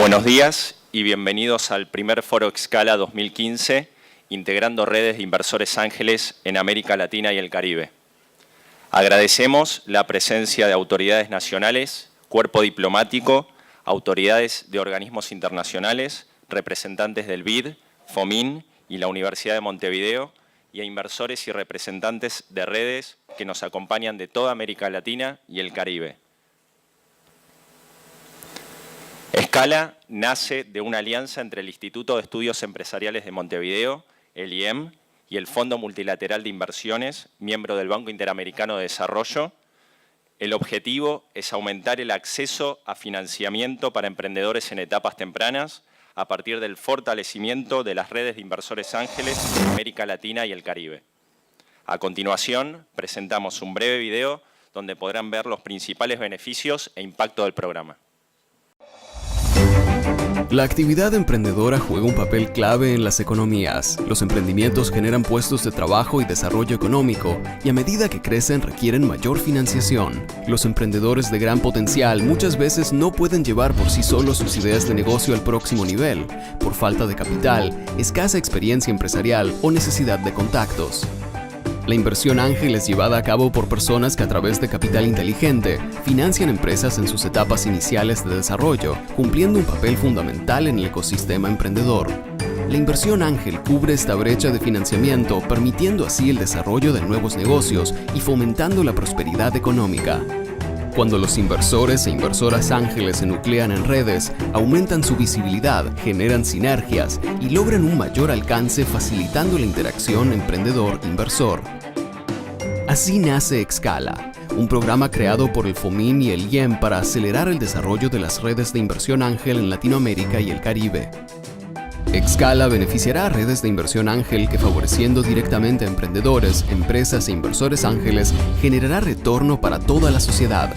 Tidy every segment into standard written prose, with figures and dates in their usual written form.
Buenos días y bienvenidos al primer Foro Excala 2015, integrando redes de inversores ángeles en América Latina y el Caribe. Agradecemos la presencia de autoridades nacionales, cuerpo diplomático, autoridades de organismos internacionales, representantes del BID, FOMIN y la Universidad de Montevideo, y a inversores y representantes de redes que nos acompañan de toda América Latina y el Caribe. Excala nace de una alianza entre el Instituto de Estudios Empresariales de Montevideo, el IEM, y el Fondo Multilateral de Inversiones, miembro del Banco Interamericano de Desarrollo. El objetivo es aumentar el acceso a financiamiento para emprendedores en etapas tempranas a partir del fortalecimiento de las redes de inversores ángeles en América Latina y el Caribe. A continuación, presentamos un breve video donde podrán ver los principales beneficios e impacto del programa. La actividad emprendedora juega un papel clave en las economías. Los emprendimientos generan puestos de trabajo y desarrollo económico, y a medida que crecen requieren mayor financiación. Los emprendedores de gran potencial muchas veces no pueden llevar por sí solos sus ideas de negocio al próximo nivel, por falta de capital, escasa experiencia empresarial o necesidad de contactos. La inversión ángel es llevada a cabo por personas que a través de capital inteligente financian empresas en sus etapas iniciales de desarrollo, cumpliendo un papel fundamental en el ecosistema emprendedor. La inversión ángel cubre esta brecha de financiamiento, permitiendo así el desarrollo de nuevos negocios y fomentando la prosperidad económica. Cuando los inversores e inversoras ángeles se nuclean en redes, aumentan su visibilidad, generan sinergias y logran un mayor alcance facilitando la interacción emprendedor-inversor. Así nace Excala, un programa creado por el FOMIN y el IEM para acelerar el desarrollo de las redes de inversión ángel en Latinoamérica y el Caribe. Excala beneficiará a redes de inversión ángel que, favoreciendo directamente a emprendedores, empresas e inversores ángeles, generará retorno para toda la sociedad.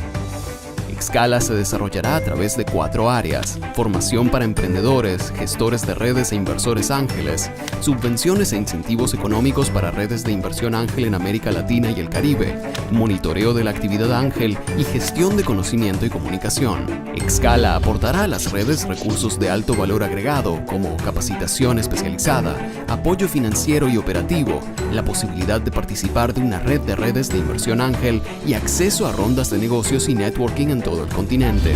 Excala se desarrollará a través de 4 áreas: formación para emprendedores, gestores de redes e inversores ángeles, subvenciones e incentivos económicos para redes de inversión ángel en América Latina y el Caribe, monitoreo de la actividad ángel y gestión de conocimiento y comunicación. Excala aportará a las redes recursos de alto valor agregado como capacitación especializada, apoyo financiero y operativo, la posibilidad de participar de una red de redes de inversión ángel y acceso a rondas de negocios y networking en todo el continente.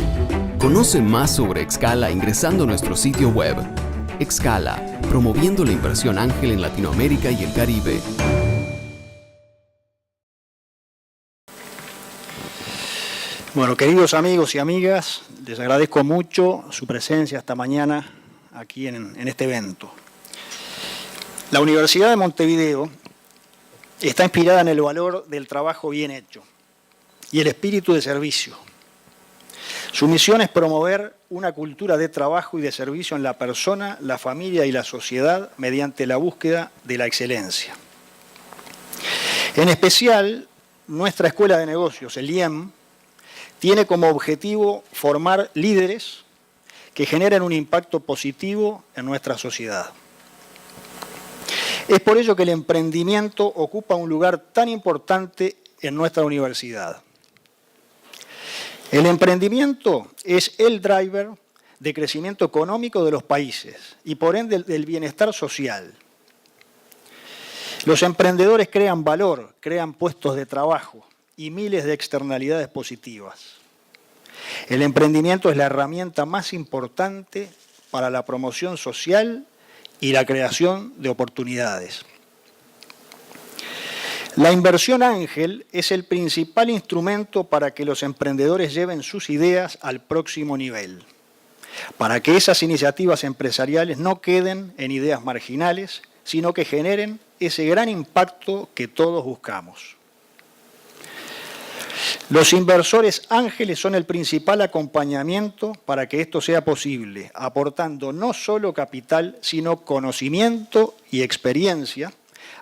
Conoce más sobre Excala ingresando a nuestro sitio web. Excala, promoviendo la inversión ángel en Latinoamérica y el Caribe. Bueno, queridos amigos y amigas, les agradezco mucho su presencia esta mañana aquí en este evento. La Universidad de Montevideo está inspirada en el valor del trabajo bien hecho y el espíritu de servicio. Su misión es promover una cultura de trabajo y de servicio en la persona, la familia y la sociedad mediante la búsqueda de la excelencia. En especial, nuestra Escuela de Negocios, el IEM, tiene como objetivo formar líderes que generen un impacto positivo en nuestra sociedad. Es por ello que el emprendimiento ocupa un lugar tan importante en nuestra universidad. El emprendimiento es el driver de crecimiento económico de los países y por ende del bienestar social. Los emprendedores crean valor, crean puestos de trabajo y miles de externalidades positivas. El emprendimiento es la herramienta más importante para la promoción social y la creación de oportunidades. La inversión ángel es el principal instrumento para que los emprendedores lleven sus ideas al próximo nivel, para que esas iniciativas empresariales no queden en ideas marginales, sino que generen ese gran impacto que todos buscamos. Los inversores ángeles son el principal acompañamiento para que esto sea posible, aportando no solo capital, sino conocimiento y experiencia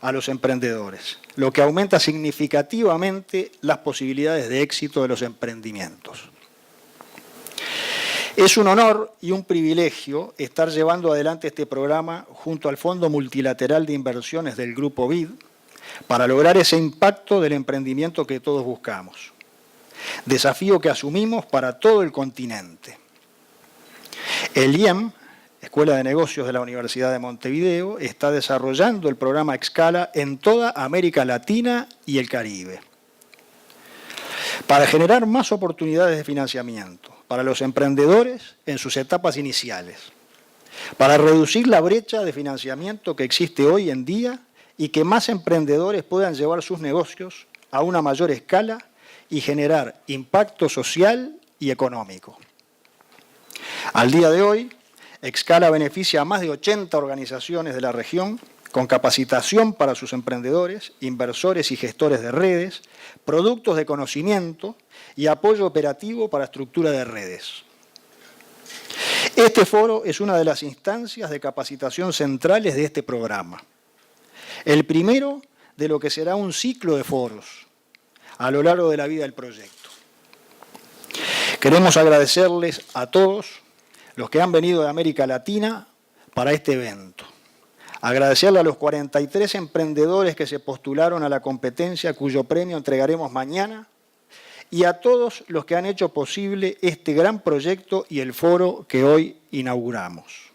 a los emprendedores, lo que aumenta significativamente las posibilidades de éxito de los emprendimientos. Es un honor y un privilegio estar llevando adelante este programa junto al Fondo Multilateral de Inversiones del Grupo BID para lograr ese impacto del emprendimiento que todos buscamos. Desafío que asumimos para todo el continente. El IEM, Escuela de Negocios de la Universidad de Montevideo, está desarrollando el programa Excala en toda América Latina y el Caribe, para generar más oportunidades de financiamiento para los emprendedores en sus etapas iniciales, para reducir la brecha de financiamiento que existe hoy en día y que más emprendedores puedan llevar sus negocios a una mayor escala y generar impacto social y económico. Al día de hoy, Excala beneficia a más de 80 organizaciones de la región con capacitación para sus emprendedores, inversores y gestores de redes, productos de conocimiento y apoyo operativo para estructura de redes. Este foro es una de las instancias de capacitación centrales de este programa. El primero de lo que será un ciclo de foros a lo largo de la vida del proyecto. Queremos agradecerles a todos los que han venido de América Latina para este evento. Agradecerle a los 43 emprendedores que se postularon a la competencia, cuyo premio entregaremos mañana, y a todos los que han hecho posible este gran proyecto y el foro que hoy inauguramos.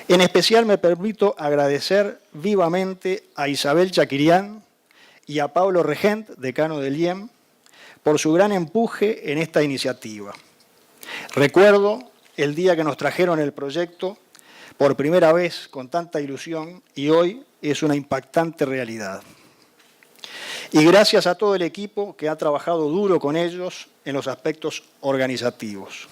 En especial me permito agradecer vivamente a Isabel Chaquirián y a Pablo Regent, decano del IEM, por su gran empuje en esta iniciativa. Recuerdo el día que nos trajeron el proyecto por primera vez con tanta ilusión y hoy es una impactante realidad. Y gracias a todo el equipo que ha trabajado duro con ellos en los aspectos organizativos.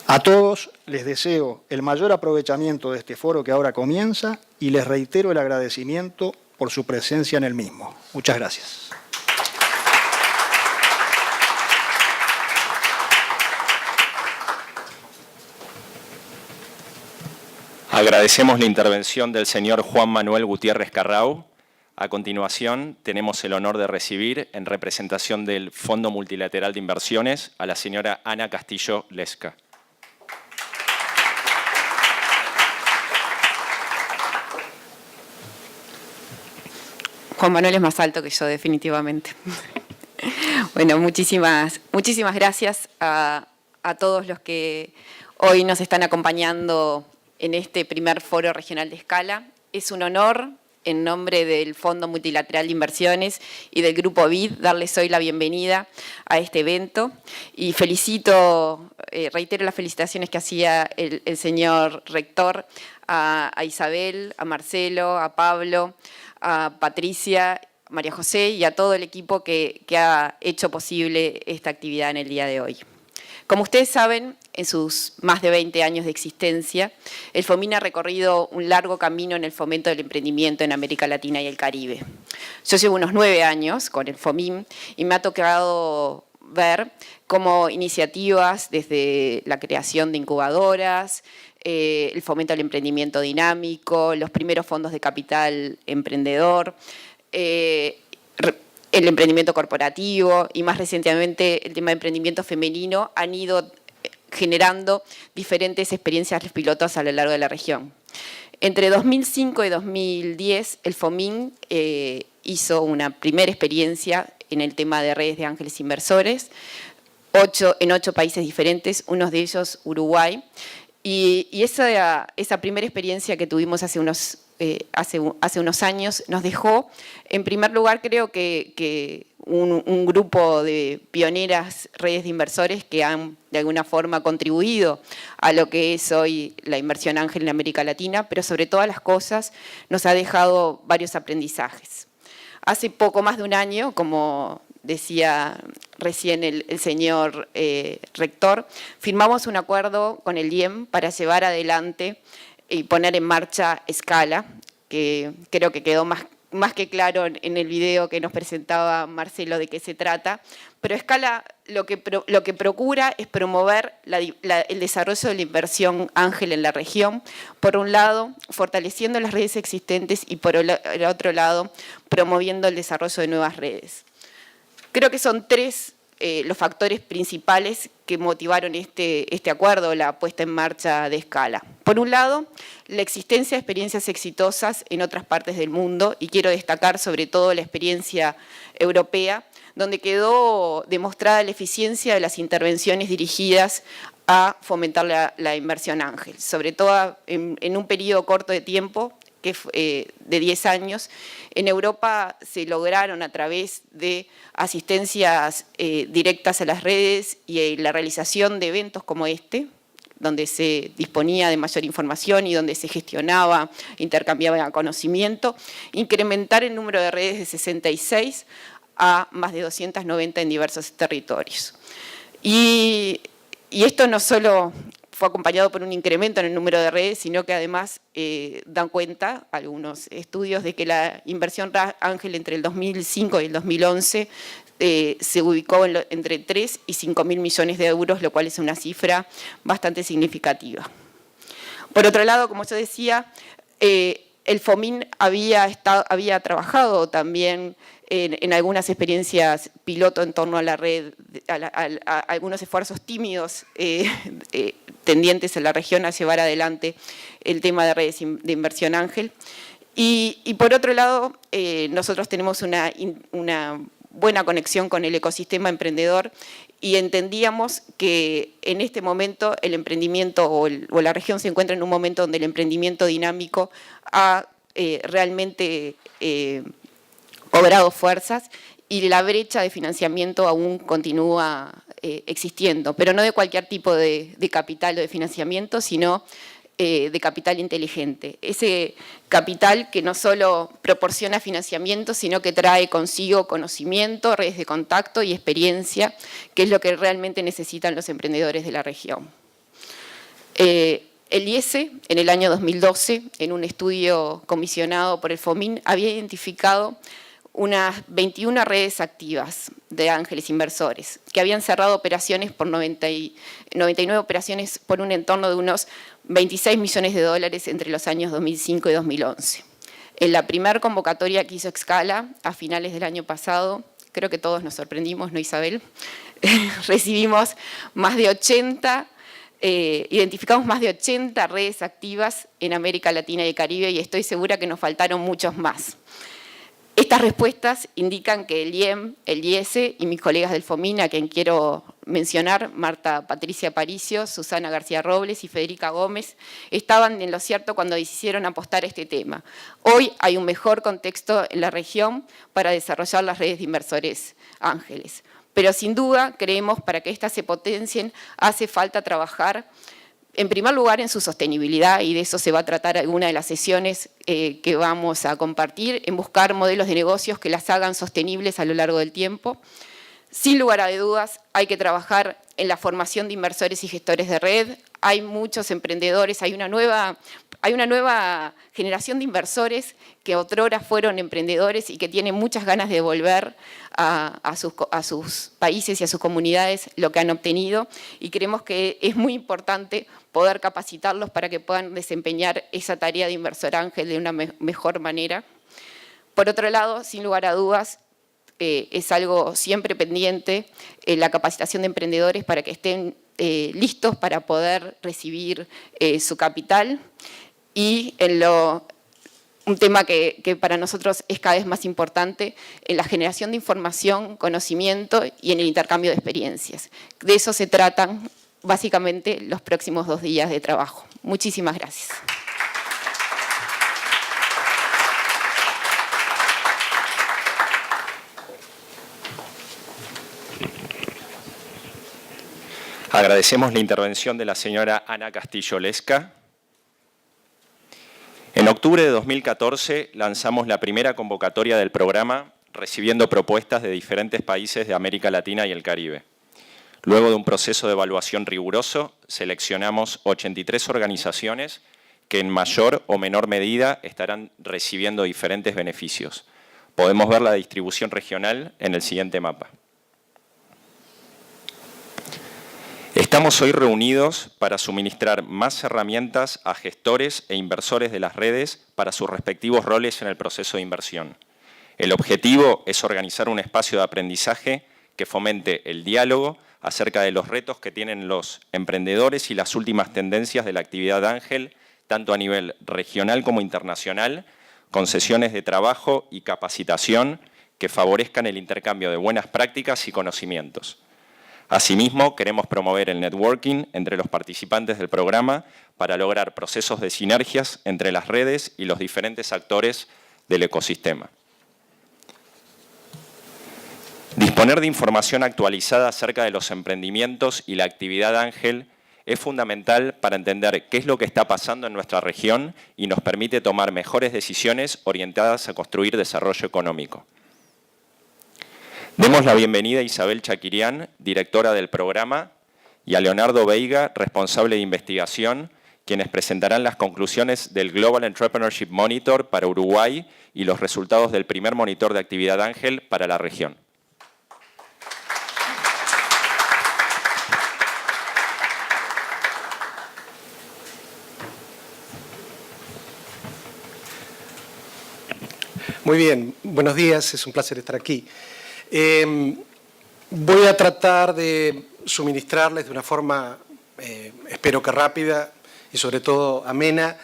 A todos les deseo el mayor aprovechamiento de este foro que ahora comienza y les reitero el agradecimiento por su presencia en el mismo. Muchas gracias. Agradecemos la intervención del señor Juan Manuel Gutiérrez Carrau. A continuación, tenemos el honor de recibir, en representación del Fondo Multilateral de Inversiones, a la señora Ana Castillo Lesca. Juan Manuel es más alto que yo, definitivamente. Bueno, muchísimas gracias a todos los que hoy nos están acompañando en este primer foro regional de Excala. Es un honor, en nombre del Fondo Multilateral de Inversiones y del Grupo BID, darles hoy la bienvenida a este evento. Y reitero las felicitaciones que hacía el señor rector a Isabel, a Marcelo, a Pablo, a Patricia, María José y a todo el equipo que ha hecho posible esta actividad en el día de hoy. Como ustedes saben, en sus más de 20 años de existencia, el FOMIN ha recorrido un largo camino en el fomento del emprendimiento en América Latina y el Caribe. Yo llevo unos 9 años con el FOMIN y me ha tocado ver cómo iniciativas desde la creación de incubadoras, el fomento del emprendimiento dinámico, los primeros fondos de capital emprendedor, el emprendimiento corporativo y más recientemente el tema de emprendimiento femenino han ido generando diferentes experiencias pilotos a lo largo de la región. Entre 2005 y 2010 el FOMIN hizo una primera experiencia en el tema de redes de ángeles inversores en 8 países diferentes, uno de ellos Uruguay. Y esa primera experiencia que tuvimos hace unos años nos dejó, en primer lugar, creo que un grupo de pioneras redes de inversores que han de alguna forma contribuido a lo que es hoy la inversión ángel en América Latina, pero sobre todas las cosas nos ha dejado varios aprendizajes. Hace poco más de un año, como decía recién el señor rector, firmamos un acuerdo con el IEM para llevar adelante y poner en marcha Excala, que creo que quedó más que claro en el video que nos presentaba Marcelo de qué se trata, pero Excala lo que procura es promover el desarrollo de la inversión ángel en la región, por un lado fortaleciendo las redes existentes y por el otro lado promoviendo el desarrollo de nuevas redes. Creo que son 3 los factores principales que motivaron este acuerdo, la puesta en marcha de Excala. Por un lado, la existencia de experiencias exitosas en otras partes del mundo, y quiero destacar sobre todo la experiencia europea, donde quedó demostrada la eficiencia de las intervenciones dirigidas a fomentar la inversión ángel, sobre todo en un periodo corto de tiempo, de 10 años. En Europa se lograron a través de asistencias directas a las redes y la realización de eventos como este, donde se disponía de mayor información y donde se gestionaba, intercambiaba conocimiento, incrementar el número de redes de 66 a más de 290 en diversos territorios. Y esto no solo fue acompañado por un incremento en el número de redes, sino que además dan cuenta algunos estudios de que la inversión ángel entre el 2005 y el 2011 se ubicó entre 3 y 5 mil millones de euros, lo cual es una cifra bastante significativa. Por otro lado, como yo decía, el FOMIN había trabajado también en algunas experiencias piloto en torno a la red, a algunos esfuerzos tímidos tendientes en la región a llevar adelante el tema de redes de inversión ángel. Y por otro lado, nosotros tenemos una buena conexión con el ecosistema emprendedor y entendíamos que en este momento el emprendimiento o la región se encuentra en un momento donde el emprendimiento dinámico ha realmente cobrado fuerzas y la brecha de financiamiento aún continúa existiendo, pero no de cualquier tipo de capital o de financiamiento, sino de capital inteligente. Ese capital que no solo proporciona financiamiento, sino que trae consigo conocimiento, redes de contacto y experiencia, que es lo que realmente necesitan los emprendedores de la región. El IESE, en el año 2012, en un estudio comisionado por el FOMIN, había identificado unas 21 redes activas de ángeles inversores, que habían cerrado operaciones por 99 operaciones por un entorno de unos 26 millones de dólares entre los años 2005 y 2011. En la primera convocatoria que hizo Excala, a finales del año pasado, creo que todos nos sorprendimos, ¿no, Isabel? Recibimos más de 80, identificamos más de 80 redes activas en América Latina y el Caribe y estoy segura que nos faltaron muchos más. Estas respuestas indican que el IEM, el IESE y mis colegas del FOMIN, a quien quiero mencionar, Marta Patricia Aparicio, Susana García Robles y Federica Gómez, estaban en lo cierto cuando decidieron apostar a este tema. Hoy hay un mejor contexto en la región para desarrollar las redes de inversores ángeles. Pero sin duda, creemos, para que éstas se potencien, hace falta trabajar en primer lugar en su sostenibilidad, y de eso se va a tratar alguna de las sesiones que vamos a compartir, en buscar modelos de negocios que las hagan sostenibles a lo largo del tiempo. Sin lugar a dudas, hay que trabajar en la formación de inversores y gestores de red. Hay muchos emprendedores, hay una nueva generación de inversores que otrora fueron emprendedores y que tienen muchas ganas de devolver a sus países y a sus comunidades lo que han obtenido, y creemos que es muy importante poder capacitarlos para que puedan desempeñar esa tarea de inversor ángel de una mejor manera. Por otro lado, sin lugar a dudas, es algo siempre pendiente, la capacitación de emprendedores para que estén listos para poder recibir su capital, y un tema que para nosotros es cada vez más importante, en la generación de información, conocimiento y en el intercambio de experiencias. De eso se tratan básicamente los próximos 2 días de trabajo. Muchísimas gracias. Agradecemos la intervención de la señora Ana Castillo Lesca. En octubre de 2014 lanzamos la primera convocatoria del programa, recibiendo propuestas de diferentes países de América Latina y el Caribe. Luego de un proceso de evaluación riguroso, seleccionamos 83 organizaciones que en mayor o menor medida estarán recibiendo diferentes beneficios. Podemos ver la distribución regional en el siguiente mapa. Estamos hoy reunidos para suministrar más herramientas a gestores e inversores de las redes para sus respectivos roles en el proceso de inversión. El objetivo es organizar un espacio de aprendizaje que fomente el diálogo acerca de los retos que tienen los emprendedores y las últimas tendencias de la actividad ángel, tanto a nivel regional como internacional, con sesiones de trabajo y capacitación que favorezcan el intercambio de buenas prácticas y conocimientos. Asimismo, queremos promover el networking entre los participantes del programa para lograr procesos de sinergias entre las redes y los diferentes actores del ecosistema. Disponer de información actualizada acerca de los emprendimientos y la actividad ángel es fundamental para entender qué es lo que está pasando en nuestra región y nos permite tomar mejores decisiones orientadas a construir desarrollo económico. Demos la bienvenida a Isabel Chaquirián, directora del programa, y a Leonardo Veiga, responsable de investigación, quienes presentarán las conclusiones del Global Entrepreneurship Monitor para Uruguay y los resultados del primer monitor de actividad ángel para la región. Muy bien, buenos días, es un placer estar aquí. Voy a tratar de suministrarles de una forma, espero que rápida y sobre todo amena,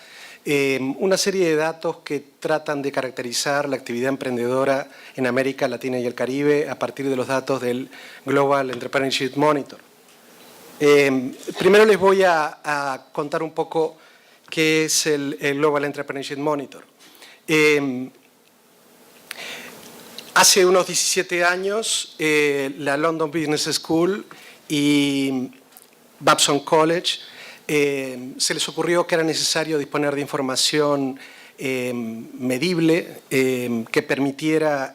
una serie de datos que tratan de caracterizar la actividad emprendedora en América Latina y el Caribe a partir de los datos del Global Entrepreneurship Monitor. Primero les voy a contar un poco qué es el Global Entrepreneurship Monitor. Hace unos 17 años, la London Business School y Babson College se les ocurrió que era necesario disponer de información medible que permitiera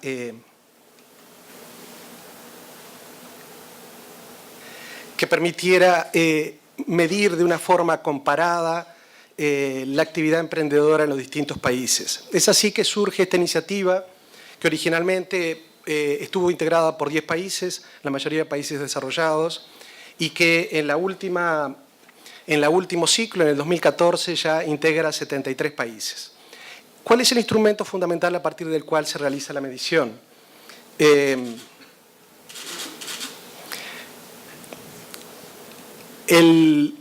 medir de una forma comparada la actividad emprendedora en los distintos países. Es así que surge esta iniciativa que originalmente estuvo integrada por 10 países, la mayoría de países desarrollados, y que en el último ciclo, en el 2014, ya integra 73 países. ¿Cuál es el instrumento fundamental a partir del cual se realiza la medición? El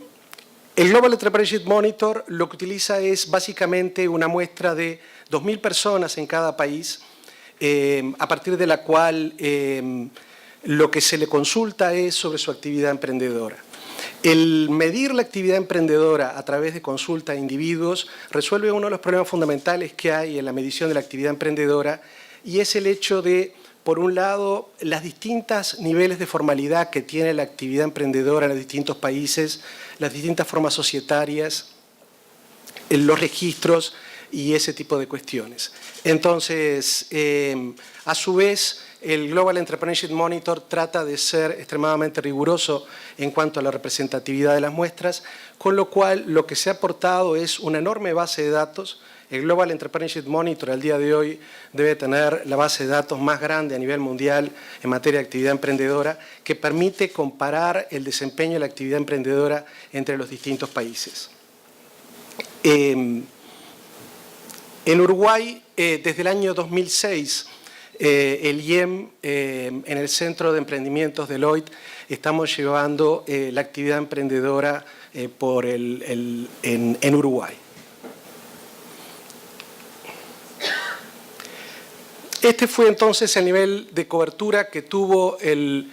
Global Entrepreneurship Monitor lo que utiliza es básicamente una muestra de 2.000 personas en cada país, a partir de la cual lo que se le consulta es sobre su actividad emprendedora. El medir la actividad emprendedora a través de consulta a individuos resuelve uno de los problemas fundamentales que hay en la medición de la actividad emprendedora, y es el hecho de, por un lado, los distintos niveles de formalidad que tiene la actividad emprendedora en los distintos países, las distintas formas societarias, los registros y ese tipo de cuestiones. Entonces, a su vez, el Global Entrepreneurship Monitor trata de ser extremadamente riguroso en cuanto a la representatividad de las muestras, con lo cual lo que se ha aportado es una enorme base de datos. El Global Entrepreneurship Monitor al día de hoy debe tener la base de datos más grande a nivel mundial en materia de actividad emprendedora, que permite comparar el desempeño de la actividad emprendedora entre los distintos países. En Uruguay, desde el año 2006, el IEM, en el Centro de Emprendimientos Deloitte, estamos llevando la actividad emprendedora en Uruguay. Este fue entonces el nivel de cobertura que tuvo el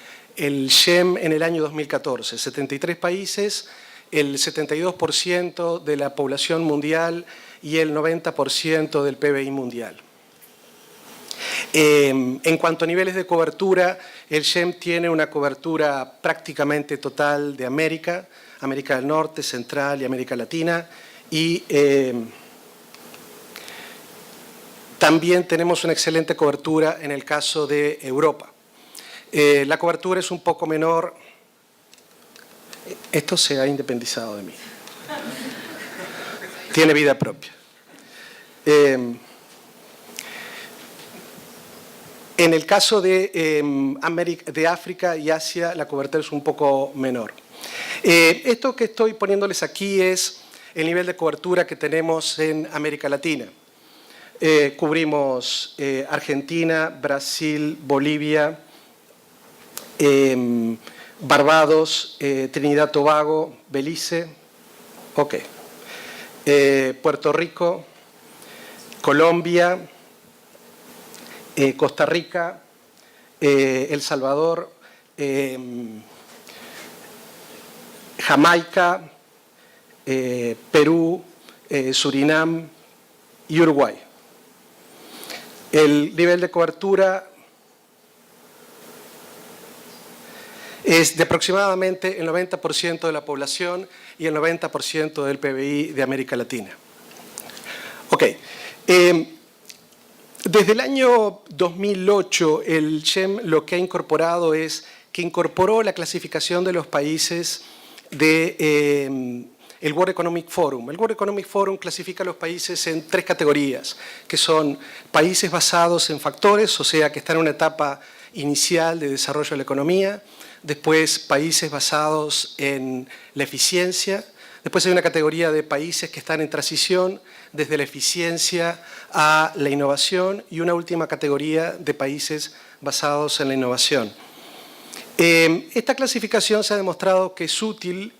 GEM en el año 2014. 73 países, el 72% de la población mundial y el 90% del PBI mundial. En cuanto a niveles de cobertura, el GEM tiene una cobertura prácticamente total de América del Norte, Central y América Latina, y también tenemos una excelente cobertura en el caso de Europa. La cobertura es un poco menor. Esto se ha independizado de mí. Tiene vida propia. En el caso de África y Asia, la cobertura es un poco menor. Esto que estoy poniéndoles aquí es el nivel de cobertura que tenemos en América Latina. Cubrimos Argentina, Brasil, Bolivia, Barbados, Trinidad Tobago, Belice, ok. Puerto Rico, Colombia, Costa Rica, El Salvador, Jamaica, Perú, Surinam y Uruguay. El nivel de cobertura es de aproximadamente el 90% de la población y el 90% del PBI de América Latina. Ok. Desde el año 2008, el SHEM lo que ha incorporado es que incorporó la clasificación de los países del World Economic Forum. El World Economic Forum clasifica a los países en 3 categorías, que son países basados en factores, o sea, que están en una etapa inicial de desarrollo de la economía, después países basados en la eficiencia, después hay una categoría de países que están en transición desde la eficiencia a la innovación y una última categoría de países basados en la innovación. Esta clasificación se ha demostrado que es útil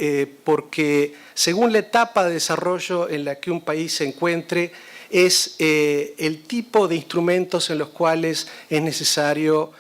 porque según la etapa de desarrollo en la que un país se encuentre, es el tipo de instrumentos en los cuales es necesario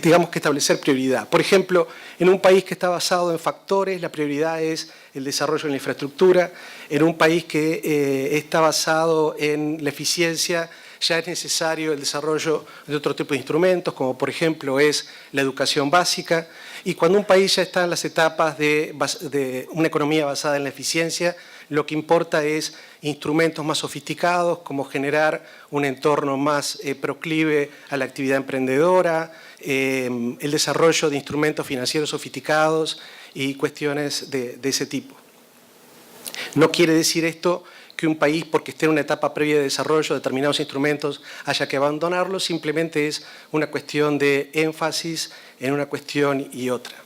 digamos que establecer prioridad. Por ejemplo, en un país que está basado en factores, la prioridad es el desarrollo en la infraestructura. En un país que está basado en la eficiencia, ya es necesario el desarrollo de otro tipo de instrumentos, como por ejemplo es la educación básica. Y cuando un país ya está en las etapas de una economía basada en la eficiencia, lo que importa es instrumentos más sofisticados, como generar un entorno más proclive a la actividad emprendedora, el desarrollo de instrumentos financieros sofisticados y cuestiones de ese tipo. No quiere decir esto que un país, porque esté en una etapa previa de desarrollo de determinados instrumentos, haya que abandonarlos, simplemente es una cuestión de énfasis en una cuestión y otra.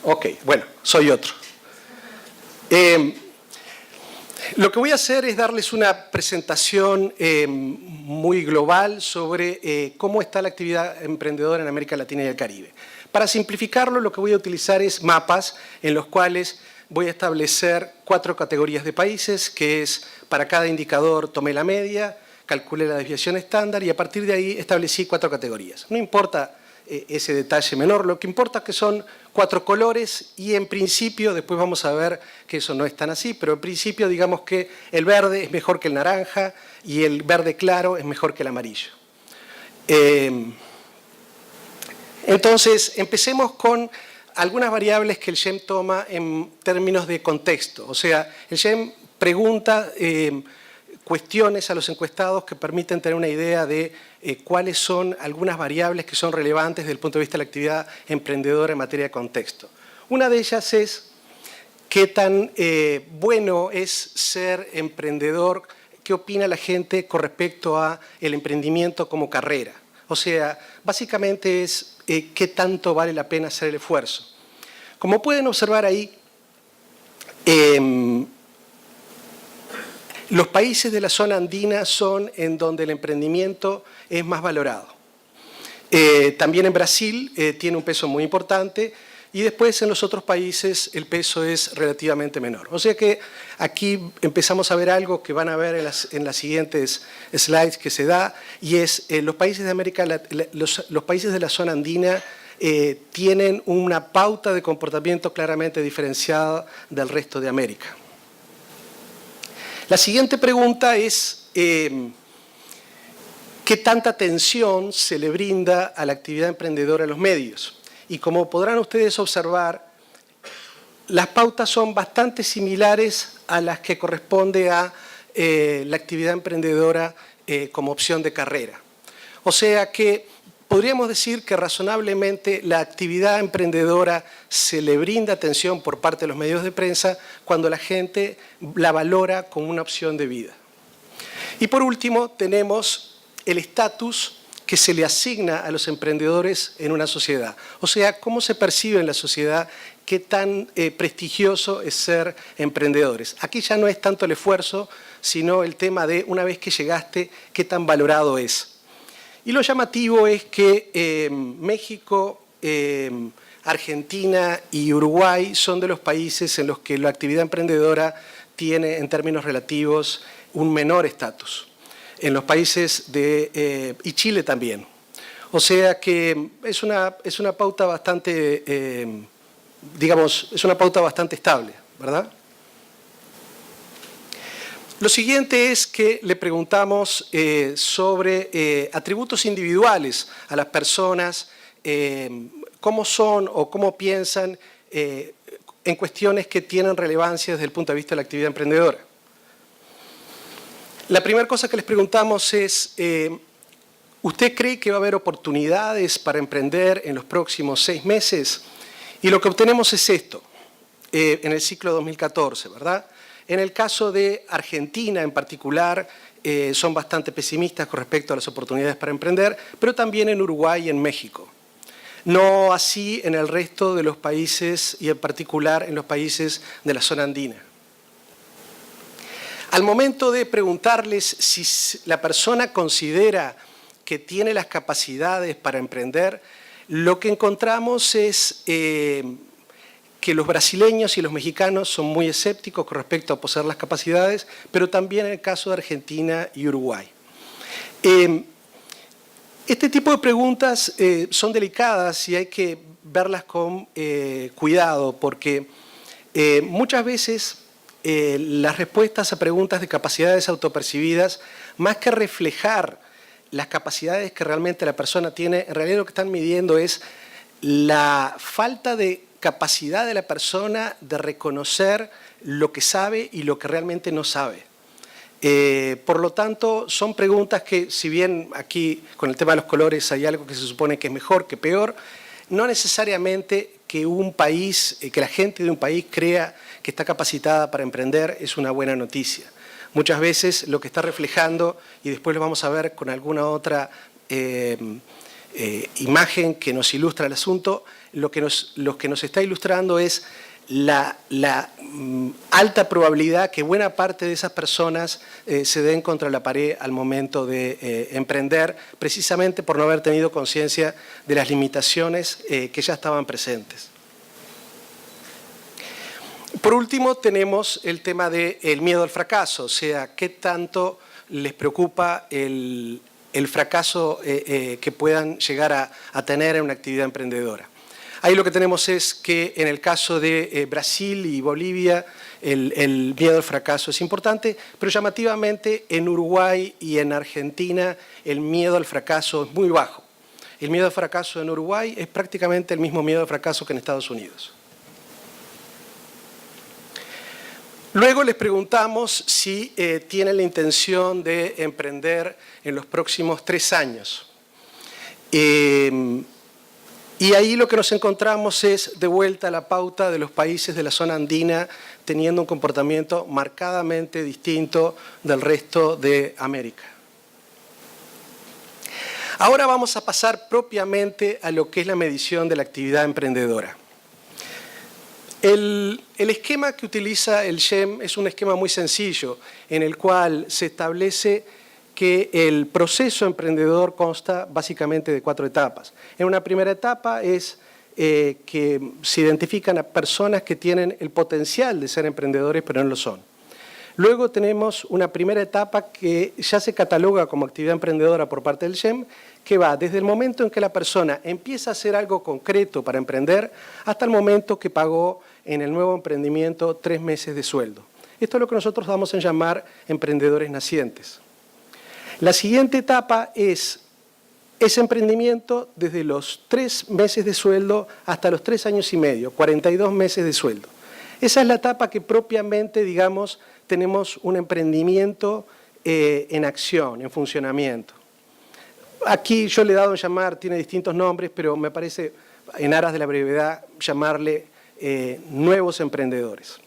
Ok, bueno, soy otro. Lo que voy a hacer es darles una presentación muy global sobre cómo está la actividad emprendedora en América Latina y el Caribe. Para simplificarlo, lo que voy a utilizar es mapas en los cuales voy a establecer 4 categorías de países, que es para cada indicador tomé la media, calculé la desviación estándar y a partir de ahí establecí 4 categorías. No importa ese detalle menor, lo que importa es que son 4 colores y en principio, después vamos a ver que eso no es tan así, pero en principio digamos que el verde es mejor que el naranja y el verde claro es mejor que el amarillo. Entonces, empecemos con algunas variables que el SHEM toma en términos de contexto. O sea, el SHEM pregunta cuestiones a los encuestados que permiten tener una idea de cuáles son algunas variables que son relevantes desde el punto de vista de la actividad emprendedora en materia de contexto. Una de ellas es qué tan bueno es ser emprendedor, qué opina la gente con respecto a el emprendimiento como carrera. O sea, básicamente es qué tanto vale la pena hacer el esfuerzo. Como pueden observar ahí, los países de la zona andina son en donde el emprendimiento es más valorado. También en Brasil tiene un peso muy importante y después en los otros países el peso es relativamente menor. O sea que aquí empezamos a ver algo que van a ver en las siguientes slides que se da y es los países de los países de la zona andina tienen una pauta de comportamiento claramente diferenciada del resto de América. La siguiente pregunta es ¿qué tanta atención se le brinda a la actividad emprendedora en los medios? Y como podrán ustedes observar, las pautas son bastante similares a las que corresponde a la actividad emprendedora como opción de carrera. O sea que podríamos decir que razonablemente la actividad emprendedora se le brinda atención por parte de los medios de prensa cuando la gente la valora como una opción de vida. Y por último tenemos el estatus que se le asigna a los emprendedores en una sociedad. O sea, cómo se percibe en la sociedad, qué tan prestigioso es ser emprendedores. Aquí ya no es tanto el esfuerzo, sino el tema de una vez que llegaste, qué tan valorado es. Y lo llamativo es que México, Argentina y Uruguay son de los países en los que la actividad emprendedora tiene en términos relativos un menor estatus. En los países y Chile también. O sea que es una pauta bastante, digamos, es una pauta bastante estable, ¿verdad? Lo siguiente es que le preguntamos sobre atributos individuales a las personas, cómo son o cómo piensan en cuestiones que tienen relevancia desde el punto de vista de la actividad emprendedora. La primera cosa que les preguntamos es, ¿usted cree que va a haber oportunidades para emprender en los próximos 6 meses? Y lo que obtenemos es esto, en el ciclo 2014, ¿verdad? En el caso de Argentina en particular, son bastante pesimistas con respecto a las oportunidades para emprender, pero también en Uruguay y en México. No así en el resto de los países y en particular en los países de la zona andina. Al momento de preguntarles si la persona considera que tiene las capacidades para emprender, lo que encontramos es que los brasileños y los mexicanos son muy escépticos con respecto a poseer las capacidades, pero también en el caso de Argentina y Uruguay. Este tipo de preguntas son delicadas y hay que verlas con cuidado, porque muchas veces las respuestas a preguntas de capacidades autopercibidas, más que reflejar las capacidades que realmente la persona tiene, en realidad lo que están midiendo es la falta de capacidad de la persona de reconocer lo que sabe y lo que realmente no sabe. Por lo tanto, son preguntas que, si bien aquí con el tema de los colores hay algo que se supone que es mejor que peor, no necesariamente que un país, que la gente de un país crea que está capacitada para emprender es una buena noticia. Muchas veces lo que está reflejando, y después lo vamos a ver con alguna otra imagen que nos ilustra el asunto, lo que nos está ilustrando es la alta probabilidad que buena parte de esas personas se den contra la pared al momento de emprender, precisamente por no haber tenido conciencia de las limitaciones que ya estaban presentes. Por último, tenemos el tema del miedo al fracaso, o sea, qué tanto les preocupa el fracaso que puedan llegar a tener en una actividad emprendedora. Ahí lo que tenemos es que en el caso de Brasil y Bolivia el miedo al fracaso es importante, pero llamativamente en Uruguay y en Argentina el miedo al fracaso es muy bajo. El miedo al fracaso en Uruguay es prácticamente el mismo miedo al fracaso que en Estados Unidos. Luego les preguntamos si tienen la intención de emprender en los próximos 3 años. Y ahí lo que nos encontramos es de vuelta la pauta de los países de la zona andina teniendo un comportamiento marcadamente distinto del resto de América. Ahora vamos a pasar propiamente a lo que es la medición de la actividad emprendedora. El esquema que utiliza el SHEM es un esquema muy sencillo, en el cual se establece que el proceso emprendedor consta básicamente de 4 etapas. En una primera etapa es que se identifican a personas que tienen el potencial de ser emprendedores, pero no lo son. Luego tenemos una primera etapa que ya se cataloga como actividad emprendedora por parte del SHEM, que va desde el momento en que la persona empieza a hacer algo concreto para emprender hasta el momento que pagó en el nuevo emprendimiento 3 meses de sueldo. Esto es lo que nosotros vamos a llamar emprendedores nacientes. La siguiente etapa es ese emprendimiento desde los 3 meses de sueldo hasta los 3 años y medio, 42 meses de sueldo. Esa es la etapa que propiamente, digamos, tenemos un emprendimiento en acción, en funcionamiento. Aquí yo le he dado a llamar, tiene distintos nombres, pero me parece, en aras de la brevedad, llamarle nuevos emprendedores.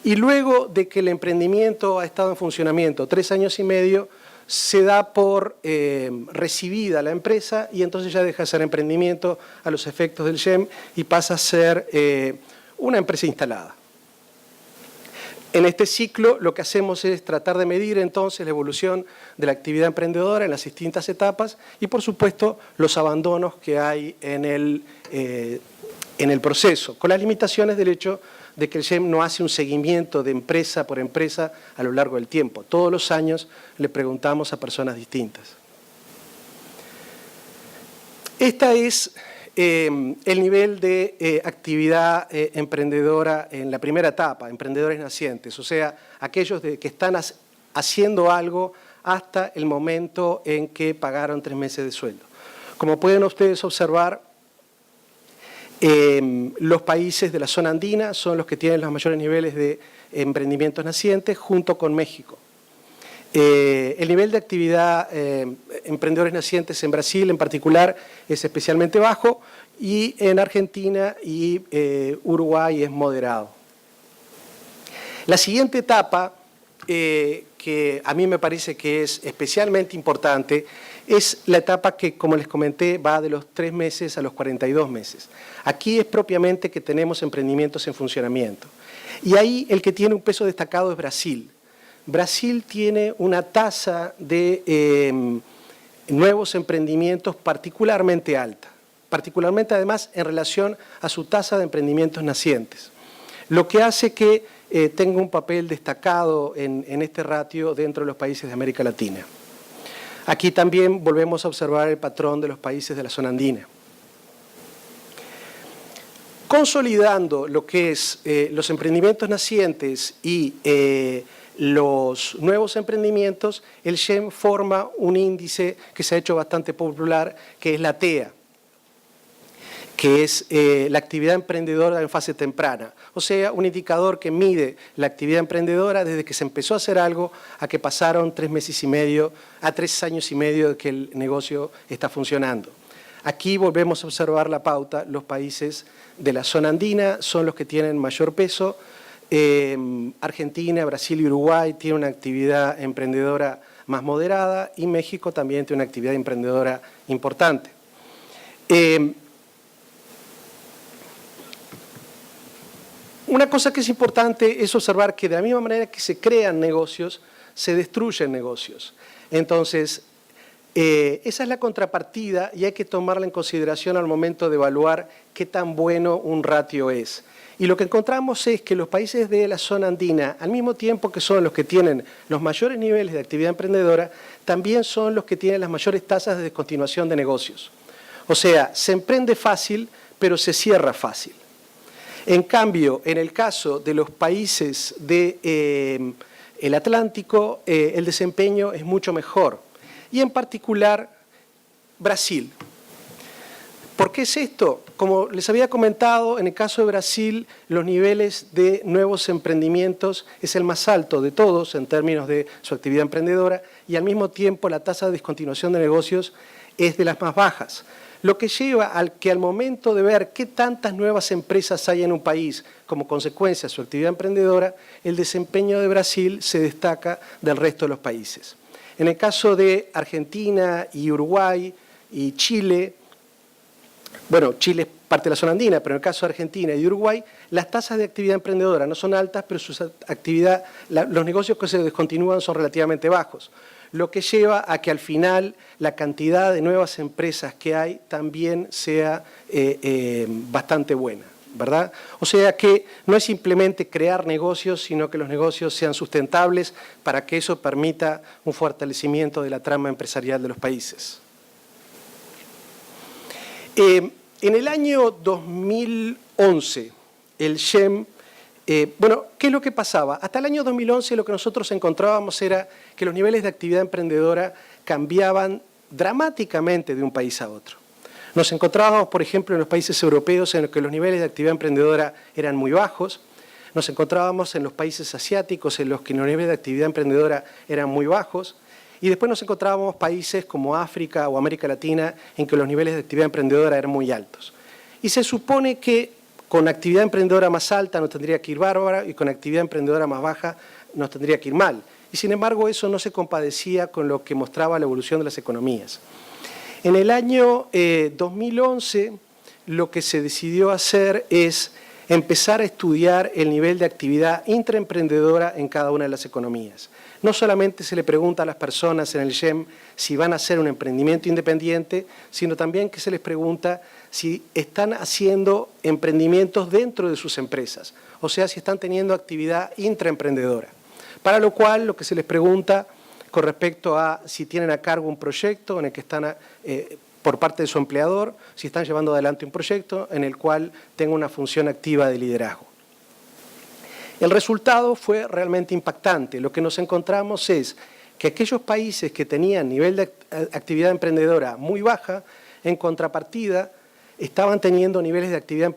Y luego de que el emprendimiento ha estado en funcionamiento 3 años y medio, se da por recibida la empresa y entonces ya deja de ser emprendimiento a los efectos del SHEM y pasa a ser una empresa instalada. En este ciclo lo que hacemos es tratar de medir entonces la evolución de la actividad emprendedora en las distintas etapas y por supuesto los abandonos que hay en el proceso, con las limitaciones del hecho de que el SHEM no hace un seguimiento de empresa por empresa a lo largo del tiempo. Todos los años le preguntamos a personas distintas. Esta es el nivel de actividad emprendedora en la primera etapa, emprendedores nacientes, o sea, aquellos que están haciendo algo hasta el momento en que pagaron 3 meses de sueldo. Como pueden ustedes observar, los países de la zona andina son los que tienen los mayores niveles de emprendimientos nacientes junto con México. El nivel de actividad emprendedores nacientes en Brasil en particular es especialmente bajo y en Argentina y Uruguay es moderado. La siguiente etapa, que a mí me parece que es especialmente importante, es la etapa que, como les comenté, va de los 3 meses a los 42 meses. Aquí es propiamente que tenemos emprendimientos en funcionamiento. Y ahí el que tiene un peso destacado es Brasil. Brasil tiene una tasa de nuevos emprendimientos particularmente alta, particularmente además en relación a su tasa de emprendimientos nacientes, lo que hace que tenga un papel destacado en este ratio dentro de los países de América Latina. Aquí también volvemos a observar el patrón de los países de la zona andina. Consolidando lo que es los emprendimientos nacientes y los nuevos emprendimientos, el SHEM forma un índice que se ha hecho bastante popular, que es la TEA, que es la actividad emprendedora en fase temprana. O sea, un indicador que mide la actividad emprendedora desde que se empezó a hacer algo a que pasaron 3 meses y medio, a 3 años y medio de que el negocio está funcionando. Aquí volvemos a observar la pauta, los países de la zona andina son los que tienen mayor peso. Argentina, Brasil y Uruguay tienen una actividad emprendedora más moderada y México también tiene una actividad emprendedora importante. Una cosa que es importante es observar que de la misma manera que se crean negocios, se destruyen negocios. Entonces, esa es la contrapartida y hay que tomarla en consideración al momento de evaluar qué tan bueno un ratio es. Y lo que encontramos es que los países de la zona andina, al mismo tiempo que son los que tienen los mayores niveles de actividad emprendedora, también son los que tienen las mayores tasas de descontinuación de negocios. O sea, se emprende fácil, pero se cierra fácil. En cambio, en el caso de los países del Atlántico, el desempeño es mucho mejor. Y en particular, Brasil. ¿Por qué es esto? Como les había comentado, en el caso de Brasil, los niveles de nuevos emprendimientos es el más alto de todos en términos de su actividad emprendedora y al mismo tiempo la tasa de descontinuación de negocios es de las más bajas. Lo que lleva al que al momento de ver qué tantas nuevas empresas hay en un país como consecuencia de su actividad emprendedora, el desempeño de Brasil se destaca del resto de los países. En el caso de Argentina y Uruguay y Chile, bueno, Chile es parte de la zona andina, pero en el caso de Argentina y Uruguay, las tasas de actividad emprendedora no son altas, pero los negocios que se descontinúan son relativamente bajos, lo que lleva a que al final la cantidad de nuevas empresas que hay también sea bastante buena, ¿verdad? O sea que no es simplemente crear negocios, sino que los negocios sean sustentables para que eso permita un fortalecimiento de la trama empresarial de los países. En el año 2011, el SHEM, bueno, ¿qué es lo que pasaba? Hasta el año 2011 lo que nosotros encontrábamos era que los niveles de actividad emprendedora cambiaban dramáticamente de un país a otro. Nos encontrábamos, por ejemplo, en los países europeos en los que los niveles de actividad emprendedora eran muy bajos. Nos encontrábamos en los países asiáticos en los que los niveles de actividad emprendedora eran muy bajos. Y después nos encontrábamos países como África o América Latina en que los niveles de actividad emprendedora eran muy altos. Y se supone que con actividad emprendedora más alta nos tendría que ir bárbara y con actividad emprendedora más baja nos tendría que ir mal. y sin embargo eso no se compadecía con lo que mostraba la evolución de las economías. En el año 2011 lo que se decidió hacer es empezar a estudiar el nivel de actividad intraemprendedora en cada una de las economías. No solamente se le pregunta a las personas en el SHEM si van a hacer un emprendimiento independiente, sino también que se les pregunta si están haciendo emprendimientos dentro de sus empresas, o sea, si están teniendo actividad intraemprendedora. Para lo cual, lo que se les pregunta con respecto a si tienen a cargo un proyecto en el que están por parte de su empleador, si están llevando adelante un proyecto en el cual tenga una función activa de liderazgo. El resultado fue realmente impactante. Lo que nos encontramos es que aquellos países que tenían nivel de actividad emprendedora muy baja, en contrapartida, estaban teniendo niveles de actividad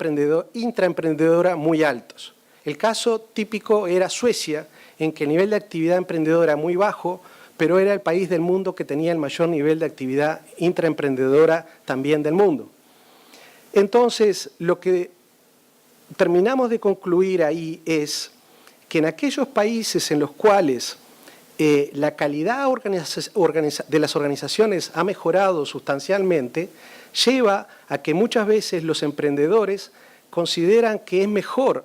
intraemprendedora muy altos. El caso típico era Suecia, en que el nivel de actividad emprendedora era muy bajo, pero era el país del mundo que tenía el mayor nivel de actividad intraemprendedora también del mundo. Entonces, lo que terminamos de concluir ahí es que en aquellos países en los cuales la calidad de las organizaciones ha mejorado sustancialmente, lleva a que muchas veces los emprendedores consideran que es mejor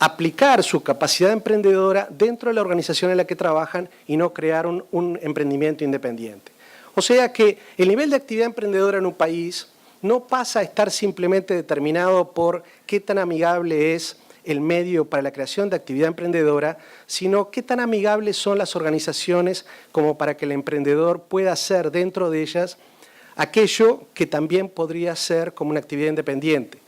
aplicar su capacidad emprendedora dentro de la organización en la que trabajan y no crear un emprendimiento independiente. O sea que el nivel de actividad emprendedora en un país no pasa a estar simplemente determinado por qué tan amigable es el medio para la creación de actividad emprendedora, sino qué tan amigables son las organizaciones como para que el emprendedor pueda hacer dentro de ellas aquello que también podría ser como una actividad independiente.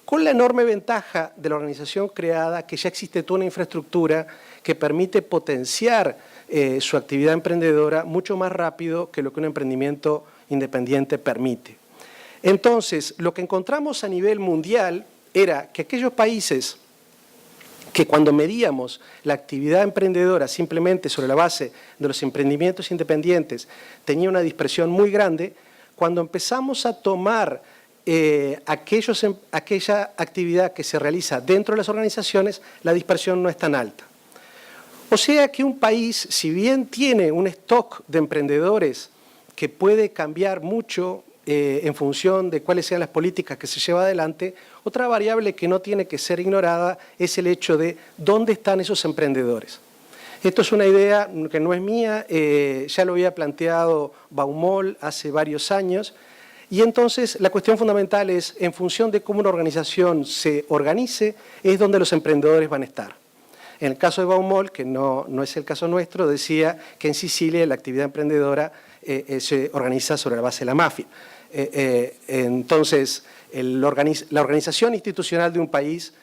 Con la enorme ventaja de la organización creada, que ya existe toda una infraestructura que permite potenciar su actividad emprendedora mucho más rápido que lo que un emprendimiento independiente permite. Entonces, lo que encontramos a nivel mundial era que aquellos países que cuando medíamos la actividad emprendedora simplemente sobre la base de los emprendimientos independientes tenía una dispersión muy grande, cuando empezamos a tomar aquella actividad que se realiza dentro de las organizaciones, la dispersión no es tan alta. O sea que un país, si bien tiene un stock de emprendedores que puede cambiar mucho en función de cuáles sean las políticas que se lleva adelante, otra variable que no tiene que ser ignorada es el hecho de dónde están esos emprendedores. Esto es una idea que no es mía, ya lo había planteado Baumol hace varios años, y entonces la cuestión fundamental es, en función de cómo una organización se organice, es donde los emprendedores van a estar. En el caso de Baumol, que no es el caso nuestro, decía que en Sicilia la actividad emprendedora se organiza sobre la base de la mafia. Entonces, la organización institucional de un país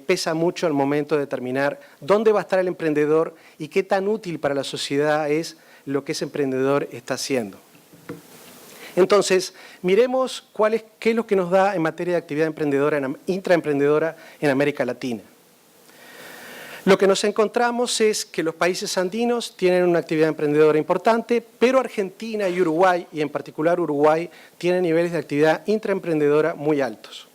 pesa mucho al momento de determinar dónde va a estar el emprendedor y qué tan útil para la sociedad es lo que ese emprendedor está haciendo. Entonces, miremos qué es lo que nos da en materia de actividad intraemprendedora en América Latina. Lo que nos encontramos es que los países andinos tienen una actividad emprendedora importante, pero Argentina y Uruguay, y en particular Uruguay, tienen niveles de actividad intraemprendedora muy altos.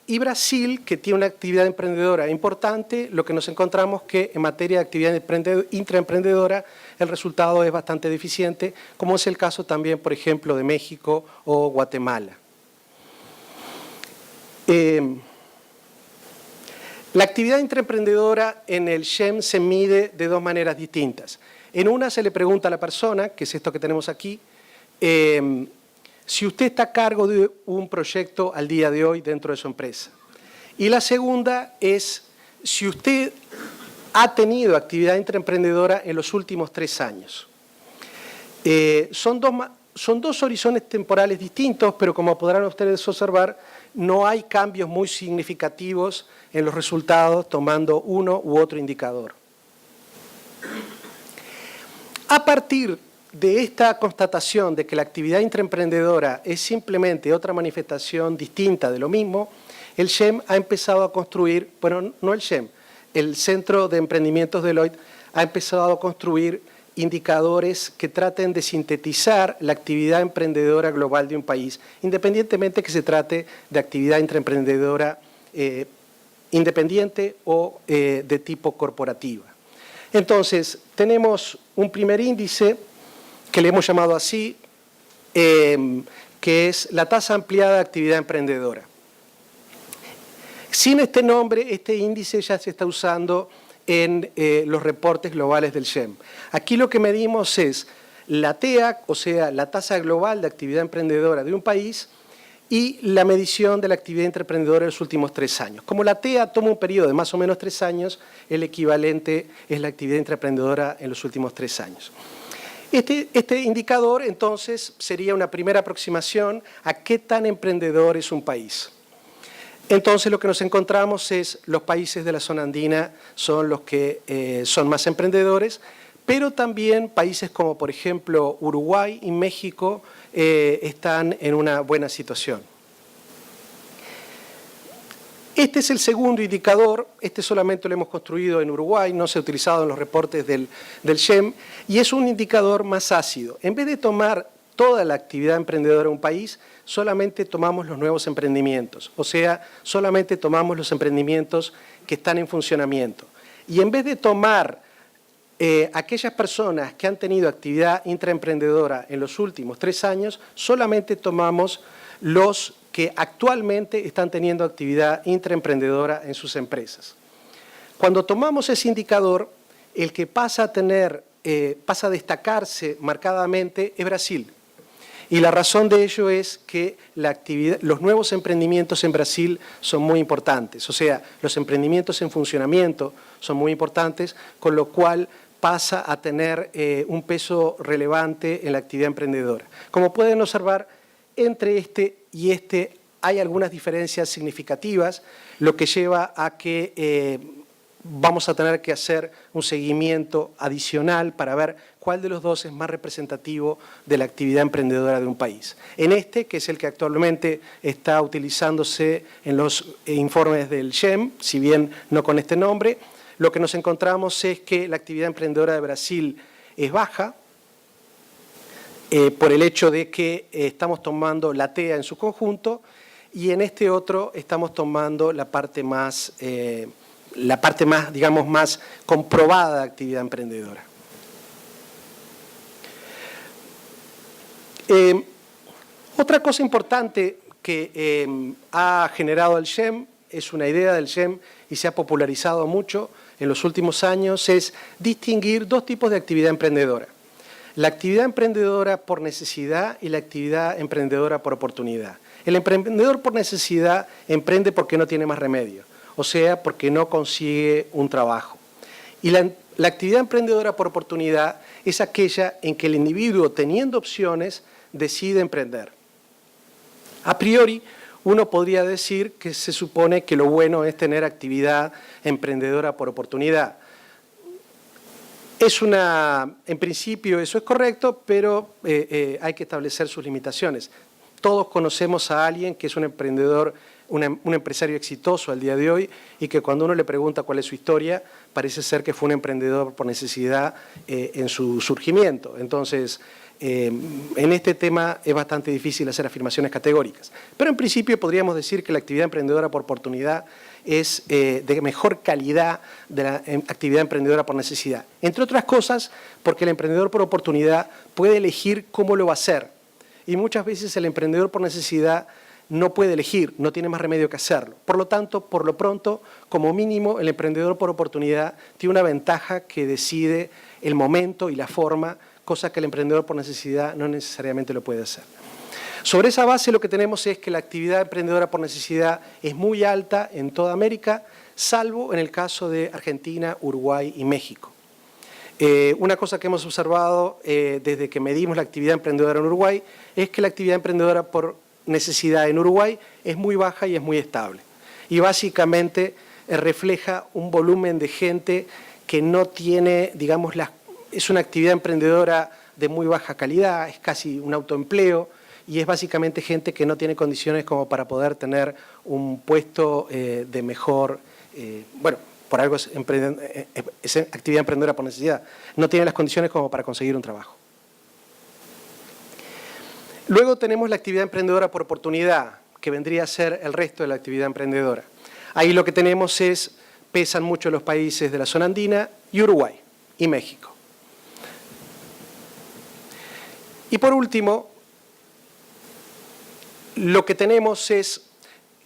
Y Brasil, que tiene una actividad emprendedora importante, lo que nos encontramos que en materia de actividad intraemprendedora el resultado es bastante deficiente, como es el caso también, por ejemplo, de México o Guatemala. La actividad intraemprendedora en el SHEM se mide de dos maneras distintas. En una se le pregunta a la persona, que es esto que tenemos aquí, si usted está a cargo de un proyecto al día de hoy dentro de su empresa. Y la segunda es si usted ha tenido actividad intraemprendedora en los últimos 3 años. Son dos horizontes temporales distintos, pero como podrán ustedes observar, no hay cambios muy significativos en los resultados tomando uno u otro indicador. A partir de esta constatación de que la actividad intraemprendedora es simplemente otra manifestación distinta de lo mismo, el SHEM ha empezado a construir, bueno, no el SHEM, el Centro de Emprendimientos Deloitte ha empezado a construir indicadores que traten de sintetizar la actividad emprendedora global de un país, independientemente que se trate de actividad intraemprendedora independiente o de tipo corporativa. Entonces, tenemos un primer índice que le hemos llamado así, que es la tasa ampliada de actividad emprendedora. Sin este nombre, este índice ya se está usando en los reportes globales del SHEM. Aquí lo que medimos es la TEAC, o sea, la tasa global de actividad emprendedora de un país, y la medición de la actividad intraemprendedora en los últimos 3 años. Como la TEA toma un periodo de más o menos 3 años, el equivalente es la actividad intraemprendedora en los últimos 3 años. Este indicador, entonces, sería una primera aproximación a qué tan emprendedor es un país. Entonces, lo que nos encontramos es los países de la zona andina son los que son más emprendedores, pero también países como, por ejemplo, Uruguay y México están en una buena situación. Este es el segundo indicador, este solamente lo hemos construido en Uruguay, no se ha utilizado en los reportes del SHEM, y es un indicador más ácido. En vez de tomar toda la actividad emprendedora de un país, solamente tomamos los nuevos emprendimientos, o sea, solamente tomamos los emprendimientos que están en funcionamiento. Y en vez de tomar aquellas personas que han tenido actividad intraemprendedora en los últimos 3 años, solamente tomamos los que actualmente están teniendo actividad intraemprendedora en sus empresas. Cuando tomamos ese indicador, el que pasa a destacarse marcadamente es Brasil. Y la razón de ello es que los nuevos emprendimientos en Brasil son muy importantes, o sea, los emprendimientos en funcionamiento son muy importantes, con lo cual pasa a tener un peso relevante en la actividad emprendedora. Como pueden observar, entre este y este hay algunas diferencias significativas, lo que lleva a que vamos a tener que hacer un seguimiento adicional para ver cuál de los dos es más representativo de la actividad emprendedora de un país. En este, que es el que actualmente está utilizándose en los informes del SHEM, si bien no con este nombre, lo que nos encontramos es que la actividad emprendedora de Brasil es baja, por el hecho de que estamos tomando la TEA en su conjunto, y en este otro estamos tomando la parte más, digamos, más comprobada de actividad emprendedora. Otra cosa importante que ha generado el SHEM, es una idea del SHEM y se ha popularizado mucho en los últimos años, es distinguir 2 tipos de actividad emprendedora. La actividad emprendedora por necesidad y la actividad emprendedora por oportunidad. El emprendedor por necesidad emprende porque no tiene más remedio, o sea, porque no consigue un trabajo. Y la actividad emprendedora por oportunidad es aquella en que el individuo, teniendo opciones, decide emprender. A priori, uno podría decir que se supone que lo bueno es tener actividad emprendedora por oportunidad. En principio eso es correcto, pero hay que establecer sus limitaciones. Todos conocemos a alguien que es un emprendedor, un empresario exitoso al día de hoy, y que cuando uno le pregunta cuál es su historia, parece ser que fue un emprendedor por necesidad en su surgimiento. Entonces, en este tema es bastante difícil hacer afirmaciones categóricas. Pero en principio podríamos decir que la actividad emprendedora por oportunidad es de mejor calidad de la actividad emprendedora por necesidad. Entre otras cosas, porque el emprendedor por oportunidad puede elegir cómo lo va a hacer. Y muchas veces el emprendedor por necesidad no puede elegir, no tiene más remedio que hacerlo. Por lo tanto, por lo pronto, como mínimo, el emprendedor por oportunidad tiene una ventaja que decide el momento y la forma, cosa que el emprendedor por necesidad no necesariamente lo puede hacer. Sobre esa base lo que tenemos es que la actividad emprendedora por necesidad es muy alta en toda América, salvo en el caso de Argentina, Uruguay y México. Una cosa que hemos observado desde que medimos la actividad emprendedora en Uruguay es que la actividad emprendedora por necesidad en Uruguay es muy baja y es muy estable. Y básicamente refleja un volumen de gente que no tiene, digamos, es una actividad emprendedora de muy baja calidad, es casi un autoempleo, y es básicamente gente que no tiene condiciones como para poder tener un puesto de mejor, bueno, por algo es actividad emprendedora por necesidad, no tiene las condiciones como para conseguir un trabajo. Luego tenemos la actividad emprendedora por oportunidad, que vendría a ser el resto de la actividad emprendedora. Ahí lo que tenemos es, pesan mucho los países de la zona andina y Uruguay y México. Y por último, lo que tenemos es,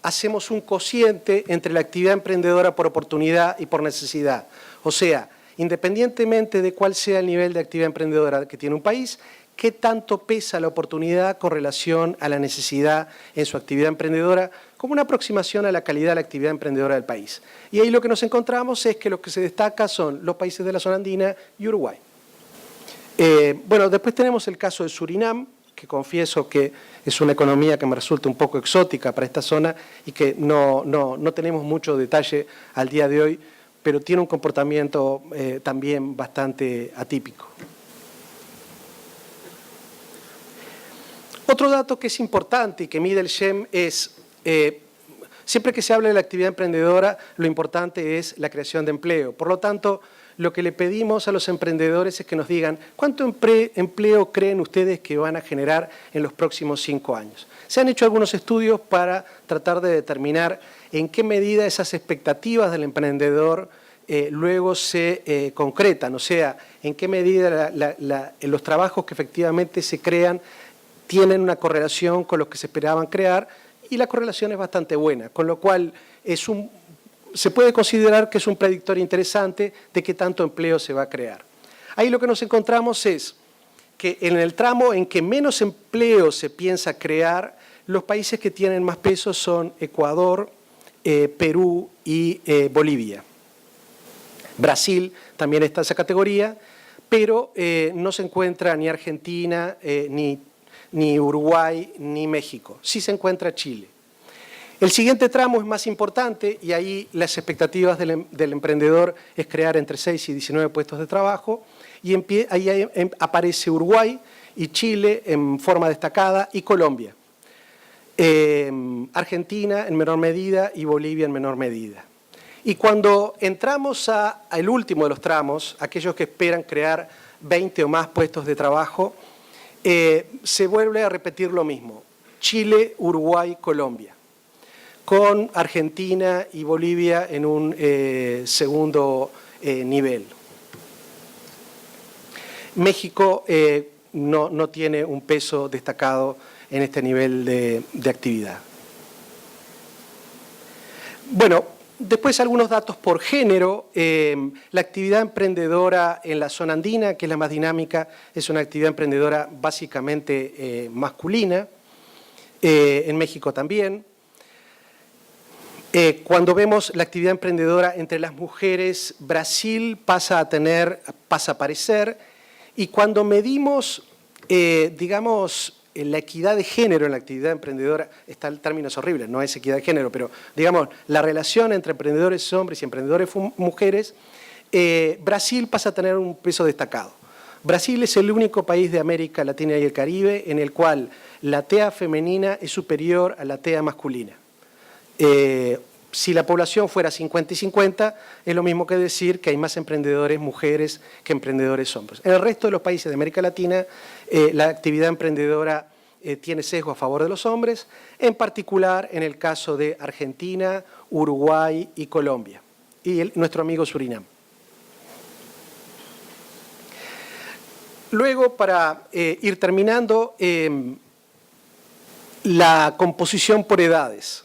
hacemos un cociente entre la actividad emprendedora por oportunidad y por necesidad. O sea, independientemente de cuál sea el nivel de actividad emprendedora que tiene un país, qué tanto pesa la oportunidad con relación a la necesidad en su actividad emprendedora, como una aproximación a la calidad de la actividad emprendedora del país. Y ahí lo que nos encontramos es que lo que se destaca son los países de la zona andina y Uruguay. Bueno, después tenemos el caso de Surinam, que confieso que es una economía que me resulta un poco exótica para esta zona y que no tenemos mucho detalle al día de hoy, pero tiene un comportamiento también bastante atípico. Otro dato que es importante y que mide el SHEM es, siempre que se habla de la actividad emprendedora, lo importante es la creación de empleo. Por lo tanto, lo que le pedimos a los emprendedores es que nos digan cuánto empleo creen ustedes que van a generar en los próximos 5 años. Se han hecho algunos estudios para tratar de determinar en qué medida esas expectativas del emprendedor luego se concretan, o sea, en qué medida los trabajos que efectivamente se crean tienen una correlación con los que se esperaban crear, y la correlación es bastante buena, con lo cual se puede considerar que es un predictor interesante de qué tanto empleo se va a crear. Ahí lo que nos encontramos es que en el tramo en que menos empleo se piensa crear, los países que tienen más peso son Ecuador, Perú y Bolivia. Brasil también está en esa categoría, pero no se encuentra ni Argentina, ni Uruguay, ni México. Sí se encuentra Chile. El siguiente tramo es más importante y ahí las expectativas del emprendedor es crear entre 6 y 19 puestos de trabajo, y ahí aparece Uruguay y Chile en forma destacada y Colombia. Argentina en menor medida y Bolivia en menor medida. Y cuando entramos al último de los tramos, aquellos que esperan crear 20 o más puestos de trabajo, se vuelve a repetir lo mismo. Chile, Uruguay, Colombia, con Argentina y Bolivia en un segundo nivel. México no tiene un peso destacado en este nivel de actividad. Bueno, después algunos datos por género. La actividad emprendedora en la zona andina, que es la más dinámica, es una actividad emprendedora básicamente masculina. En México también. Cuando vemos la actividad emprendedora entre las mujeres, Brasil pasa a aparecer, y cuando medimos, digamos, la equidad de género en la actividad emprendedora, están términos horribles, no es equidad de género, pero digamos, la relación entre emprendedores hombres y emprendedores mujeres, Brasil pasa a tener un peso destacado. Brasil es el único país de América Latina y el Caribe en el cual la TEA femenina es superior a la TEA masculina. Si la población fuera 50 y 50, es lo mismo que decir que hay más emprendedores mujeres que emprendedores hombres. En el resto de los países de América Latina, la actividad emprendedora tiene sesgo a favor de los hombres, en particular en el caso de Argentina, Uruguay y Colombia, y nuestro amigo Surinam. Luego, para ir terminando, la composición por edades.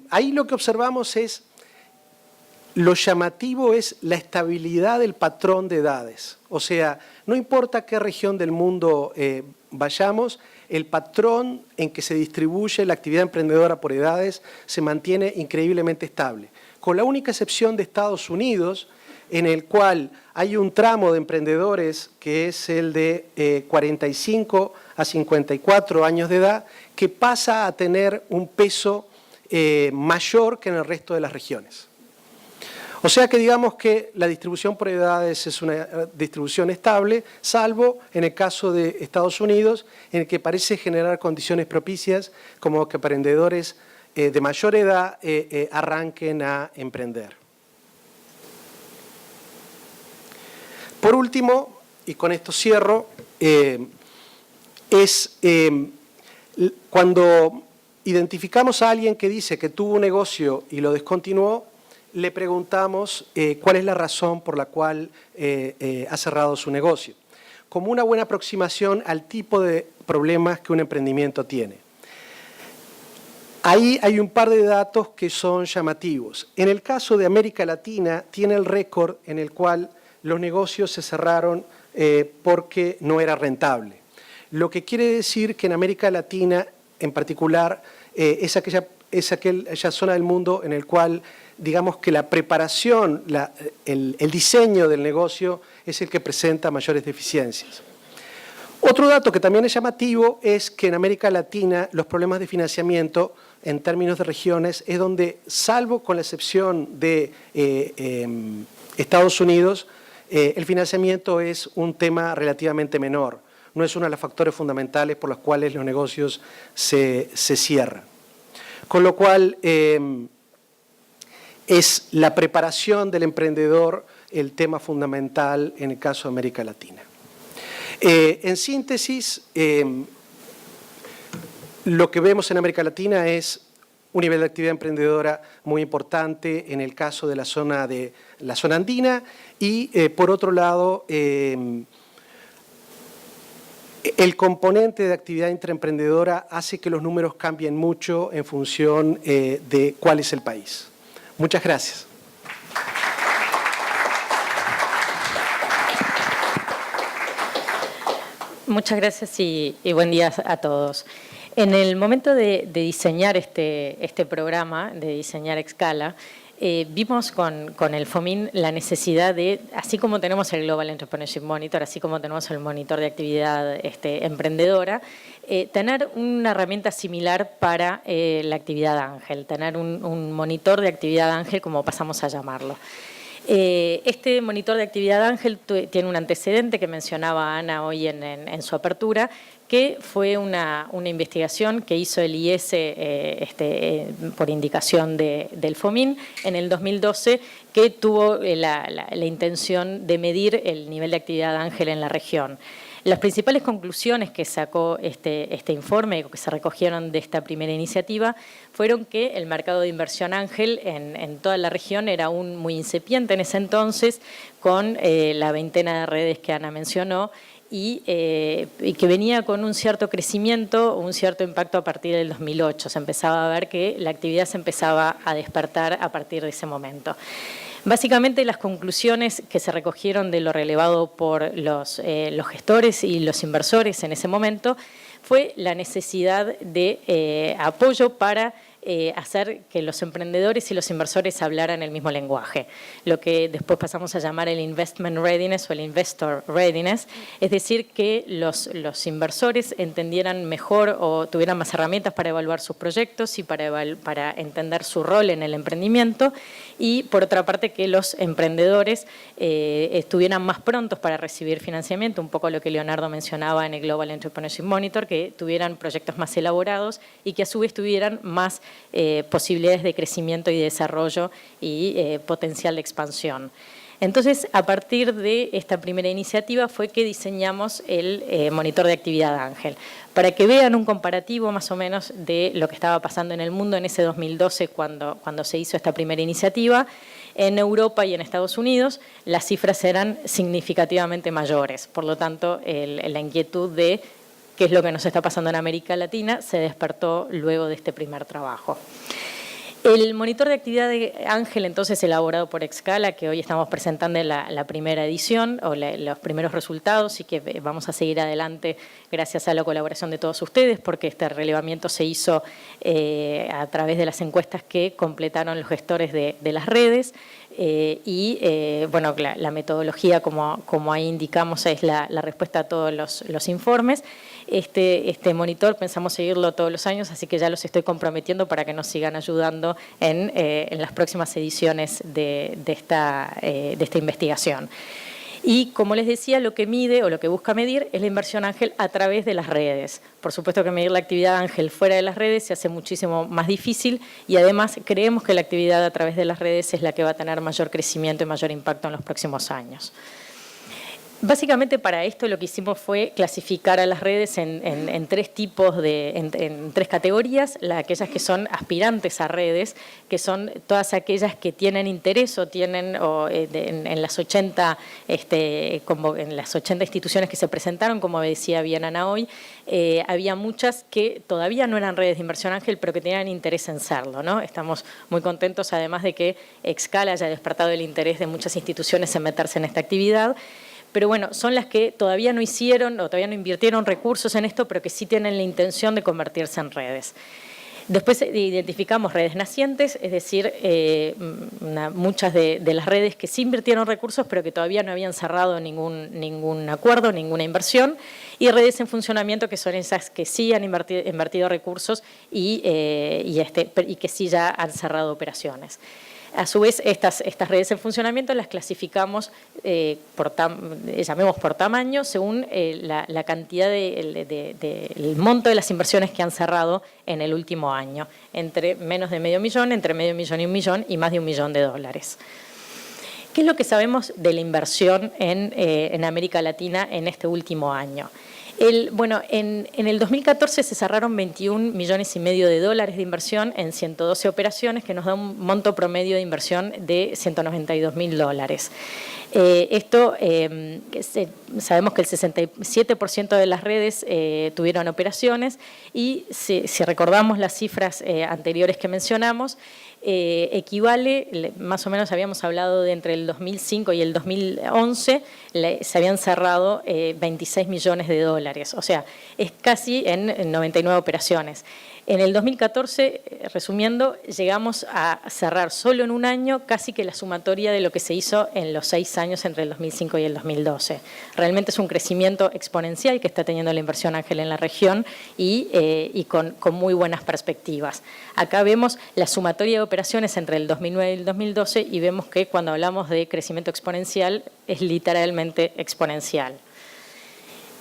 Ahí lo que observamos es, lo llamativo es la estabilidad del patrón de edades. O sea, no importa qué región del mundo vayamos, el patrón en que se distribuye la actividad emprendedora por edades se mantiene increíblemente estable. Con la única excepción de Estados Unidos, en el cual hay un tramo de emprendedores que es el de 45 a 54 años de edad, que pasa a tener un peso mayor que en el resto de las regiones. O sea que digamos que la distribución por edades es una distribución estable, salvo en el caso de Estados Unidos, en el que parece generar condiciones propicias como que emprendedores de mayor edad arranquen a emprender. Por último, y con esto cierro, cuando identificamos a alguien que dice que tuvo un negocio y lo descontinuó, le preguntamos cuál es la razón por la cual ha cerrado su negocio, como una buena aproximación al tipo de problemas que un emprendimiento tiene. Ahí hay un par de datos que son llamativos. En el caso de América Latina, tiene el récord en el cual los negocios se cerraron porque no era rentable. Lo que quiere decir que en América Latina, en particular, es aquella zona del mundo en el cual, digamos que la preparación, el diseño del negocio es el que presenta mayores deficiencias. Otro dato que también es llamativo es que en América Latina los problemas de financiamiento en términos de regiones es donde, salvo con la excepción de Estados Unidos, el financiamiento es un tema relativamente menor. No es uno de los factores fundamentales por los cuales los negocios se cierran. Con lo cual, es la preparación del emprendedor el tema fundamental en el caso de América Latina. En síntesis, lo que vemos en América Latina es un nivel de actividad emprendedora muy importante en el caso de la zona andina y, por otro lado, el componente de actividad intraemprendedora hace que los números cambien mucho en función de cuál es el país. Muchas gracias. Muchas gracias y buen día a todos. En el momento de diseñar este programa, de diseñar Excala, vimos con el FOMIN la necesidad de, así como tenemos el Global Entrepreneurship Monitor, así como tenemos el monitor de actividad emprendedora, tener una herramienta similar para la actividad ángel, tener un monitor de actividad ángel, como pasamos a llamarlo. Este monitor de actividad ángel tiene un antecedente que mencionaba Ana hoy en su apertura, que fue una investigación que hizo el IES por indicación del FOMIN en el 2012, que tuvo la intención de medir el nivel de actividad ángel en la región. Las principales conclusiones que sacó este informe, que se recogieron de esta primera iniciativa, fueron que el mercado de inversión ángel en toda la región era aún muy incipiente en ese entonces, con la veintena de redes que Ana mencionó, y que venía con un cierto crecimiento, un cierto impacto a partir del 2008. Se empezaba a ver que la actividad se empezaba a despertar a partir de ese momento. Básicamente, las conclusiones que se recogieron de lo relevado por los gestores y los inversores en ese momento fue la necesidad de apoyo para hacer que los emprendedores y los inversores hablaran el mismo lenguaje, lo que después pasamos a llamar el investment readiness o el investor readiness, es decir, que los inversores entendieran mejor o tuvieran más herramientas para evaluar sus proyectos y para entender su rol en el emprendimiento, y por otra parte que los emprendedores estuvieran más prontos para recibir financiamiento, un poco lo que Leonardo mencionaba en el Global Entrepreneurship Monitor, que tuvieran proyectos más elaborados y que a su vez tuvieran más posibilidades de crecimiento y desarrollo y potencial de expansión. Entonces, a partir de esta primera iniciativa fue que diseñamos el monitor de actividad ángel, para que vean un comparativo más o menos de lo que estaba pasando en el mundo en ese 2012 cuando se hizo esta primera iniciativa. En Europa y en Estados Unidos las cifras eran significativamente mayores, por lo tanto la inquietud de qué es lo que nos está pasando en América Latina se despertó luego de este primer trabajo. El monitor de actividad de ángel, entonces, elaborado por Excala, que hoy estamos presentando la primera edición, o los primeros resultados, y que vamos a seguir adelante gracias a la colaboración de todos ustedes, porque este relevamiento se hizo a través de las encuestas que completaron los gestores de las redes, bueno, la metodología, como ahí indicamos, es la respuesta a todos los informes. Este monitor pensamos seguirlo todos los años, así que ya los estoy comprometiendo para que nos sigan ayudando en las próximas ediciones de esta investigación. Y, como les decía, lo que mide o lo que busca medir es la inversión ángel a través de las redes. Por supuesto que medir la actividad ángel fuera de las redes se hace muchísimo más difícil, y además creemos que la actividad a través de las redes es la que va a tener mayor crecimiento y mayor impacto en los próximos años. Básicamente para esto lo que hicimos fue clasificar a las redes en tres tipos, en tres categorías, aquellas que son aspirantes a redes, que son todas aquellas que tienen interés o tienen en las 80 instituciones que se presentaron, como decía bien Ana hoy, había muchas que todavía no eran redes de inversión ángel, pero que tenían interés en serlo, ¿no? Estamos muy contentos además de que Excala haya despertado el interés de muchas instituciones en meterse en esta actividad. Pero bueno, son las que todavía no hicieron o todavía no invirtieron recursos en esto, pero que sí tienen la intención de convertirse en redes. Después identificamos redes nacientes, es decir, muchas de las redes que sí invirtieron recursos, pero que todavía no habían cerrado ningún acuerdo, ninguna inversión, y redes en funcionamiento, que son esas que sí han invertido recursos y que sí ya han cerrado operaciones. A su vez, estas redes en funcionamiento las clasificamos, llamemos por tamaño, según la cantidad el monto de las inversiones que han cerrado en el último año, entre menos de $500.000, entre $500.000 y $1 millón y más de $1 millón. ¿Qué es lo que sabemos de la inversión en América Latina en este último año? En el 2014 se cerraron $21,5 millones de inversión en 112 operaciones, que nos da un monto promedio de inversión de $192.000. Sabemos que el 67% de las redes tuvieron operaciones y si recordamos las cifras anteriores que mencionamos, equivale, más o menos habíamos hablado de entre el 2005 y el 2011, se habían cerrado $26 millones. O sea, es casi en 99 operaciones. En el 2014, resumiendo, llegamos a cerrar solo en un año casi que la sumatoria de lo que se hizo en los 6 años entre el 2005 y el 2012. Realmente es un crecimiento exponencial que está teniendo la inversión ángel en la región y con muy buenas perspectivas. Acá vemos la sumatoria de operaciones entre el 2009 y el 2012 y vemos que cuando hablamos de crecimiento exponencial es literalmente exponencial.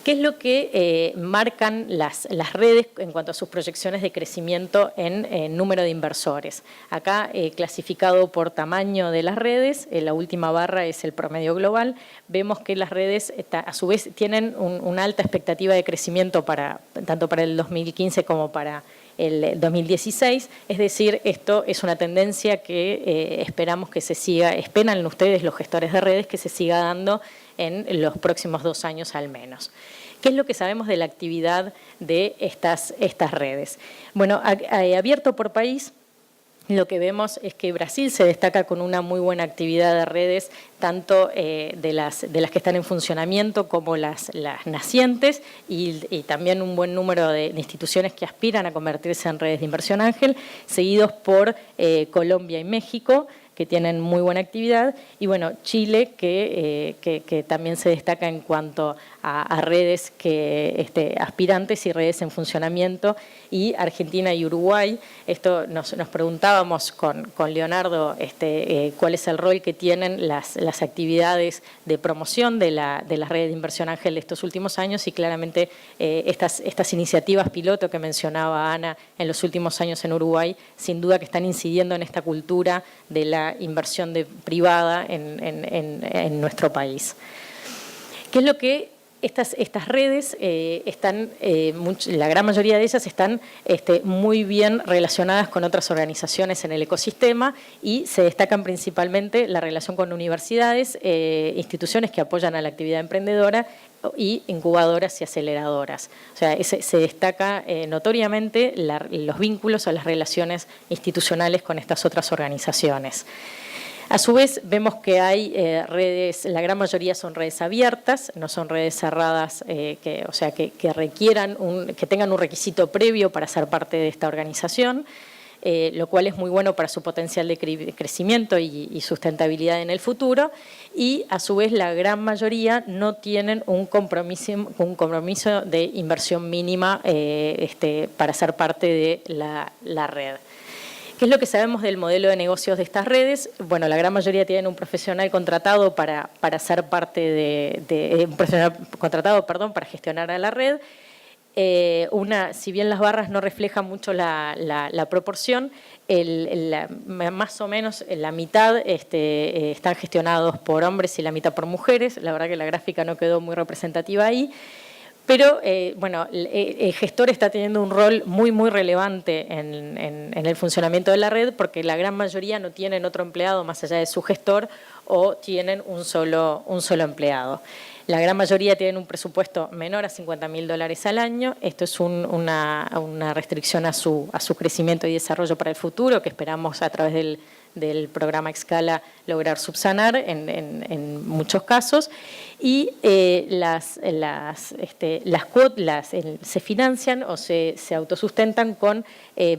¿Qué es lo que marcan las redes en cuanto a sus proyecciones de crecimiento en número de inversores? Acá, clasificado por tamaño de las redes, la última barra es el promedio global, vemos que las redes a su vez tienen una alta expectativa de crecimiento tanto para el 2015 como para el 2016, es decir, esto es una tendencia que esperamos que se siga, esperan ustedes los gestores de redes que se siga dando en los próximos 2 años al menos. ¿Qué es lo que sabemos de la actividad de estas redes? Bueno, abierto por país, lo que vemos es que Brasil se destaca con una muy buena actividad de redes, tanto de las que están en funcionamiento como las nacientes y también un buen número de instituciones que aspiran a convertirse en redes de inversión ángel, seguidos por Colombia y México, que tienen muy buena actividad, y bueno, Chile, que también se destaca en cuanto a redes aspirantes y redes en funcionamiento, y Argentina y Uruguay. Esto nos preguntábamos con Leonardo cuál es el rol que tienen las actividades de promoción de las redes de inversión ángel de estos últimos años, y claramente estas iniciativas piloto que mencionaba Ana en los últimos años en Uruguay, sin duda que están incidiendo en esta cultura de la inversión privada en nuestro país. ¿Qué es lo que estas redes están, la gran mayoría de ellas están muy bien relacionadas con otras organizaciones en el ecosistema y se destacan principalmente la relación con universidades, instituciones que apoyan a la actividad emprendedora y incubadoras y aceleradoras. O sea, se destaca notoriamente los vínculos o las relaciones institucionales con estas otras organizaciones. A su vez, vemos que hay redes, la gran mayoría son redes abiertas, no son redes cerradas, que requieran que tengan un requisito previo para ser parte de esta organización, lo cual es muy bueno para su potencial de crecimiento y sustentabilidad en el futuro, y a su vez la gran mayoría no tienen un compromiso de inversión mínima para ser parte de la red. ¿Qué es lo que sabemos del modelo de negocios de estas redes? Bueno, la gran mayoría tienen un profesional contratado para ser parte un profesional contratado, para gestionar a la red. si bien las barras no reflejan mucho la proporción, más o menos la mitad están gestionados por hombres y la mitad por mujeres. La verdad que la gráfica no quedó muy representativa ahí. Pero, bueno, el gestor está teniendo un rol muy, muy relevante en el funcionamiento de la red, porque la gran mayoría no tienen otro empleado más allá de su gestor o tienen un solo empleado. La gran mayoría tienen un presupuesto menor a $50.000 al año. Esto es una restricción a su crecimiento y desarrollo para el futuro, que esperamos a través del programa Excala lograr subsanar en muchos casos. Y se financian o se autosustentan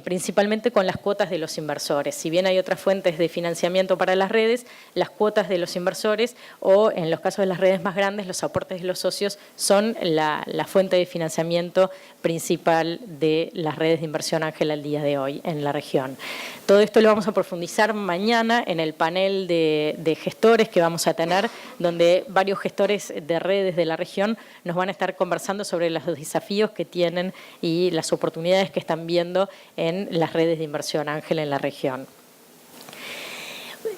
principalmente con las cuotas de los inversores. Si bien hay otras fuentes de financiamiento para las redes, las cuotas de los inversores o, en los casos de las redes más grandes, los aportes de los socios son la fuente de financiamiento principal de las redes de inversión ángel al día de hoy en la región. Todo esto lo vamos a profundizar mañana en el panel de gestores que vamos a tener, donde varios gestores de redes de la región nos van a estar conversando sobre los desafíos que tienen y las oportunidades que están viendo en las redes de inversión ángel en la región.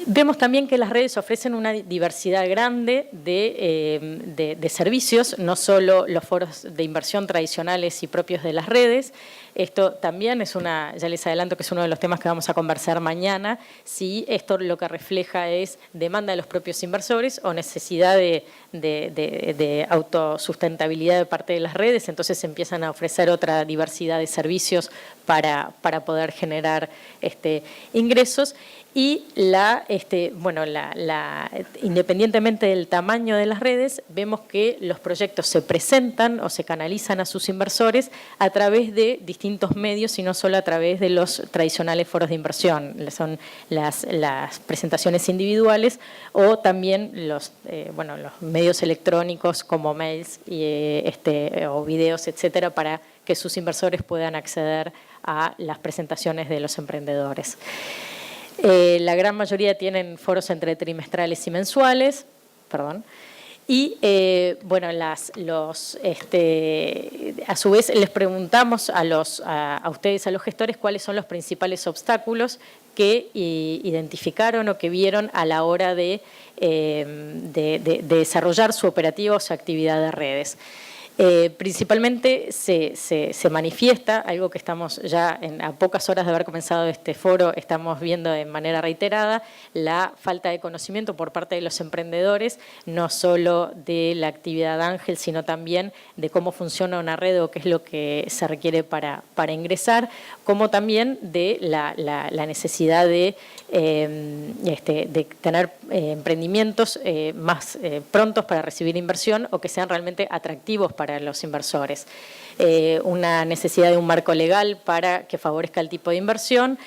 Vemos también que las redes ofrecen una diversidad grande de servicios, no solo los foros de inversión tradicionales y propios de las redes. Esto también es ya les adelanto que es uno de los temas que vamos a conversar mañana, si esto lo que refleja es demanda de los propios inversores o necesidad de autosustentabilidad de parte de las redes, entonces se empiezan a ofrecer otra diversidad de servicios para poder generar ingresos. Y independientemente del tamaño de las redes, vemos que los proyectos se presentan o se canalizan a sus inversores a través de distintos medios y no solo a través de los tradicionales foros de inversión. Son las presentaciones individuales o también los medios electrónicos como mails o videos, etcétera, para que sus inversores puedan acceder a las presentaciones de los emprendedores. La gran mayoría tienen foros entre trimestrales y mensuales, y a su vez les preguntamos a ustedes, a los gestores, cuáles son los principales obstáculos que identificaron o que vieron a la hora de desarrollar su operativa o su actividad de redes. Principalmente se manifiesta, algo que estamos ya a pocas horas de haber comenzado este foro, estamos viendo de manera reiterada, la falta de conocimiento por parte de los emprendedores, no solo de la actividad ángel, sino también de cómo funciona una red o qué es lo que se requiere para ingresar, como también de la necesidad de tener emprendimientos más prontos para recibir inversión o que sean realmente atractivos para los inversores. Una necesidad de un marco legal para que favorezca el tipo de inversión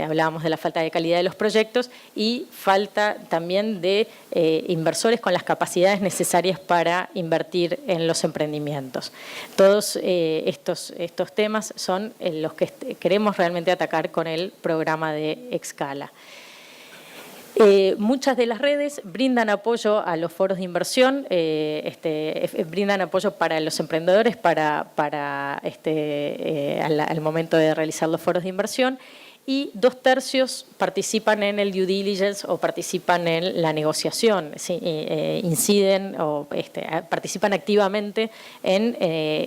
hablábamos de la falta de calidad de los proyectos y falta también de inversores con las capacidades necesarias para invertir en los emprendimientos. Todos estos temas son los que queremos realmente atacar con el programa de Excala. Muchas de las redes brindan apoyo a los foros de inversión, brindan apoyo para los emprendedores al momento de realizar los foros de inversión, y 2/3 participan en el due diligence o participan en la negociación, inciden o participan activamente en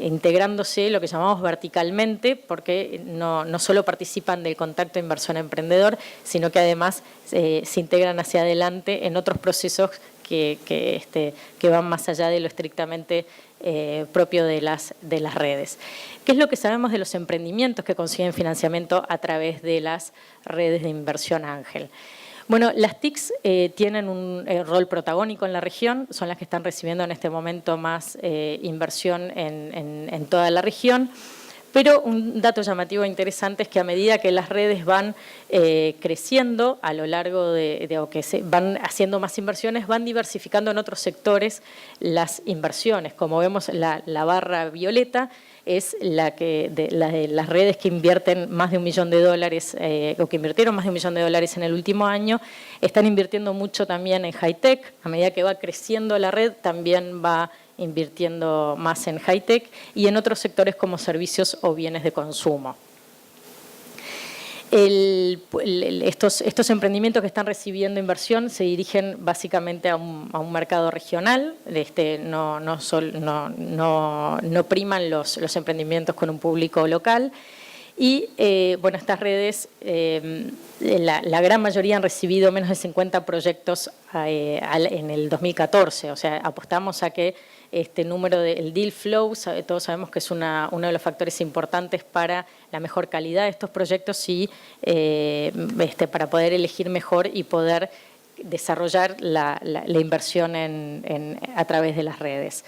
integrándose lo que llamamos verticalmente, porque no solo participan del contacto inversor-emprendedor, sino que además se integran hacia adelante en otros procesos que van más allá de lo estrictamente propio de las redes. ¿Qué es lo que sabemos de los emprendimientos que consiguen financiamiento a través de las redes de inversión ángel? Bueno, las TICs tienen un rol protagónico en la región, son las que están recibiendo en este momento más inversión en toda la región. Pero un dato llamativo e interesante es que a medida que las redes van creciendo a lo largo o que se van haciendo más inversiones, van diversificando en otros sectores las inversiones. Como vemos, la barra violeta es la de las redes que invierten más de $1 millón o que invirtieron más de $1 millón en el último año. Están invirtiendo mucho también en high-tech. A medida que va creciendo la red, también va invirtiendo más en high-tech y en otros sectores como servicios o bienes de consumo. Estos emprendimientos que están recibiendo inversión se dirigen básicamente a un mercado regional, no priman los emprendimientos con un público local. Y, bueno, estas redes, la gran mayoría han recibido menos de 50 proyectos en el 2014. O sea, apostamos a que este número del deal flow, todos sabemos que es uno de los factores importantes para la mejor calidad de estos proyectos y para poder elegir mejor y poder desarrollar la inversión a través de las redes.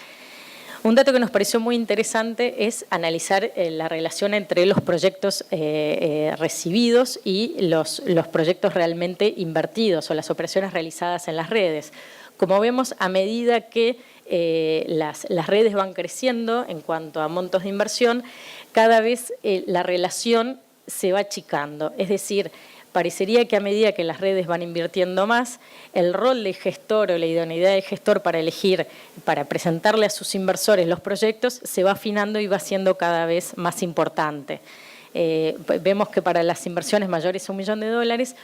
Un dato que nos pareció muy interesante es analizar la relación entre los proyectos recibidos y los proyectos realmente invertidos o las operaciones realizadas en las redes. Como vemos, a medida que las redes van creciendo en cuanto a montos de inversión, cada vez la relación se va achicando. Es decir, parecería que a medida que las redes van invirtiendo más, el rol de gestor o la idoneidad de gestor para elegir, para presentarle a sus inversores los proyectos, se va afinando y va siendo cada vez más importante. Vemos que para las inversiones mayores a $1 millón,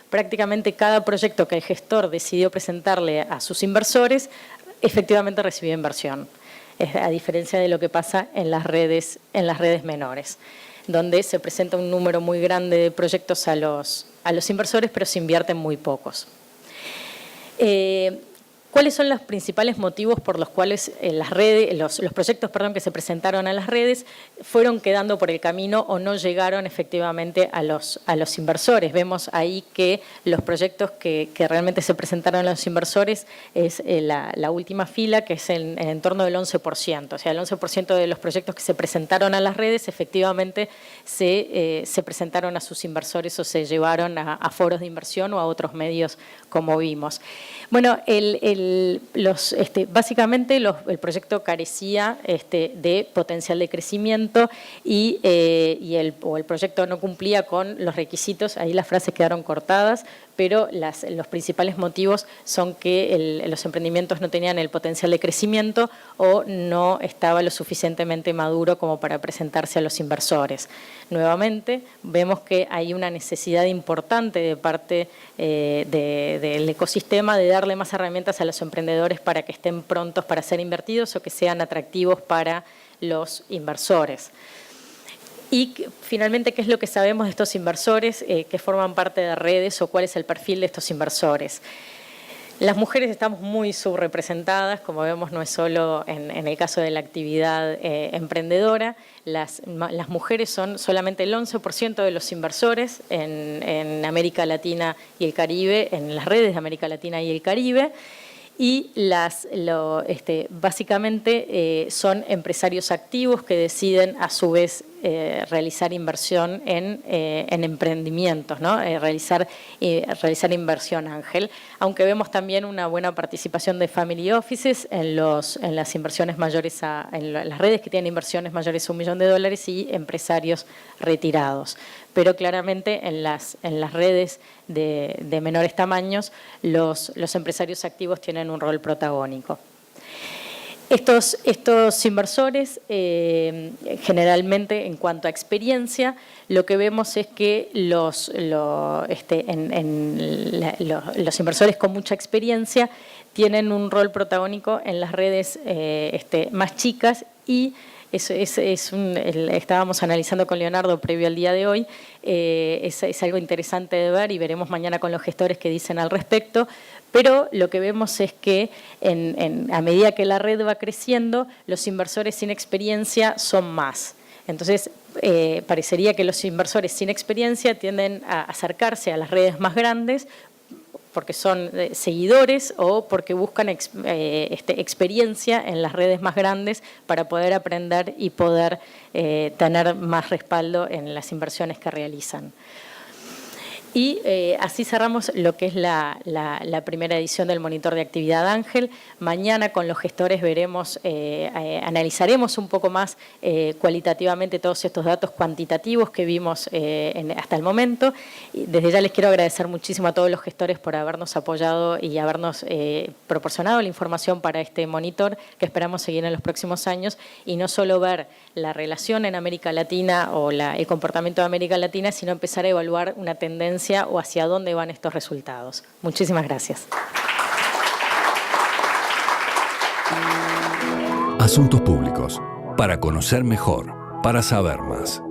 prácticamente cada proyecto que el gestor decidió presentarle a sus inversores, efectivamente recibió inversión, a diferencia de lo que pasa en las redes menores, donde se presenta un número muy grande de proyectos a los inversores, pero se invierten muy pocos. ¿Cuáles son los principales motivos por los cuales los proyectos que se presentaron a las redes fueron quedando por el camino o no llegaron efectivamente a los inversores? Vemos ahí que los proyectos que realmente se presentaron a los inversores es la última fila, que es en torno del 11%. O sea, el 11% de los proyectos que se presentaron a las redes efectivamente se presentaron a sus inversores o se llevaron a foros de inversión o a otros medios, como vimos. Bueno, básicamente el proyecto carecía de potencial de crecimiento y el proyecto no cumplía con los requisitos. Ahí las frases quedaron cortadas, pero los principales motivos son que los emprendimientos no tenían el potencial de crecimiento o no estaba lo suficientemente maduro como para presentarse a los inversores. Nuevamente, vemos que hay una necesidad importante de parte del ecosistema de darle más herramientas a los emprendedores para que estén prontos para ser invertidos o que sean atractivos para los inversores. Y finalmente, ¿qué es lo que sabemos de estos inversores que forman parte de redes o cuál es el perfil de estos inversores? Las mujeres estamos muy subrepresentadas, como vemos, no es solo en el caso de la actividad emprendedora. Las mujeres son solamente el 11% de los inversores en América Latina y el Caribe, en las redes de América Latina y el Caribe. Y básicamente son empresarios activos que deciden a su vez realizar inversión en emprendimientos, ¿no? realizar inversión ángel, aunque vemos también una buena participación de family offices en las inversiones mayores, en las redes que tienen inversiones mayores a $1 millón y empresarios retirados. Pero claramente en las redes de menores tamaños los empresarios activos tienen un rol protagónico. Estos inversores, generalmente en cuanto a experiencia, lo que vemos es que los inversores con mucha experiencia tienen un rol protagónico en las redes más chicas y estábamos analizando con Leonardo previo al día de hoy, es algo interesante de ver y veremos mañana con los gestores qué dicen al respecto, pero lo que vemos es que a medida que la red va creciendo, los inversores sin experiencia son más. Entonces, parecería que los inversores sin experiencia tienden a acercarse a las redes más grandes porque son seguidores o porque buscan experiencia en las redes más grandes para poder aprender y poder tener más respaldo en las inversiones que realizan. Y así cerramos lo que es la primera edición del Monitor de Actividad Ángel. Mañana con los gestores veremos, analizaremos un poco más cualitativamente todos estos datos cuantitativos que vimos hasta el momento. Y desde ya les quiero agradecer muchísimo a todos los gestores por habernos apoyado y habernos proporcionado la información para este monitor que esperamos seguir en los próximos años, y no solo ver la relación en América Latina o el comportamiento de América Latina, sino empezar a evaluar una tendencia o hacia dónde van estos resultados. Muchísimas gracias. Asuntos públicos. Para conocer mejor, para saber más.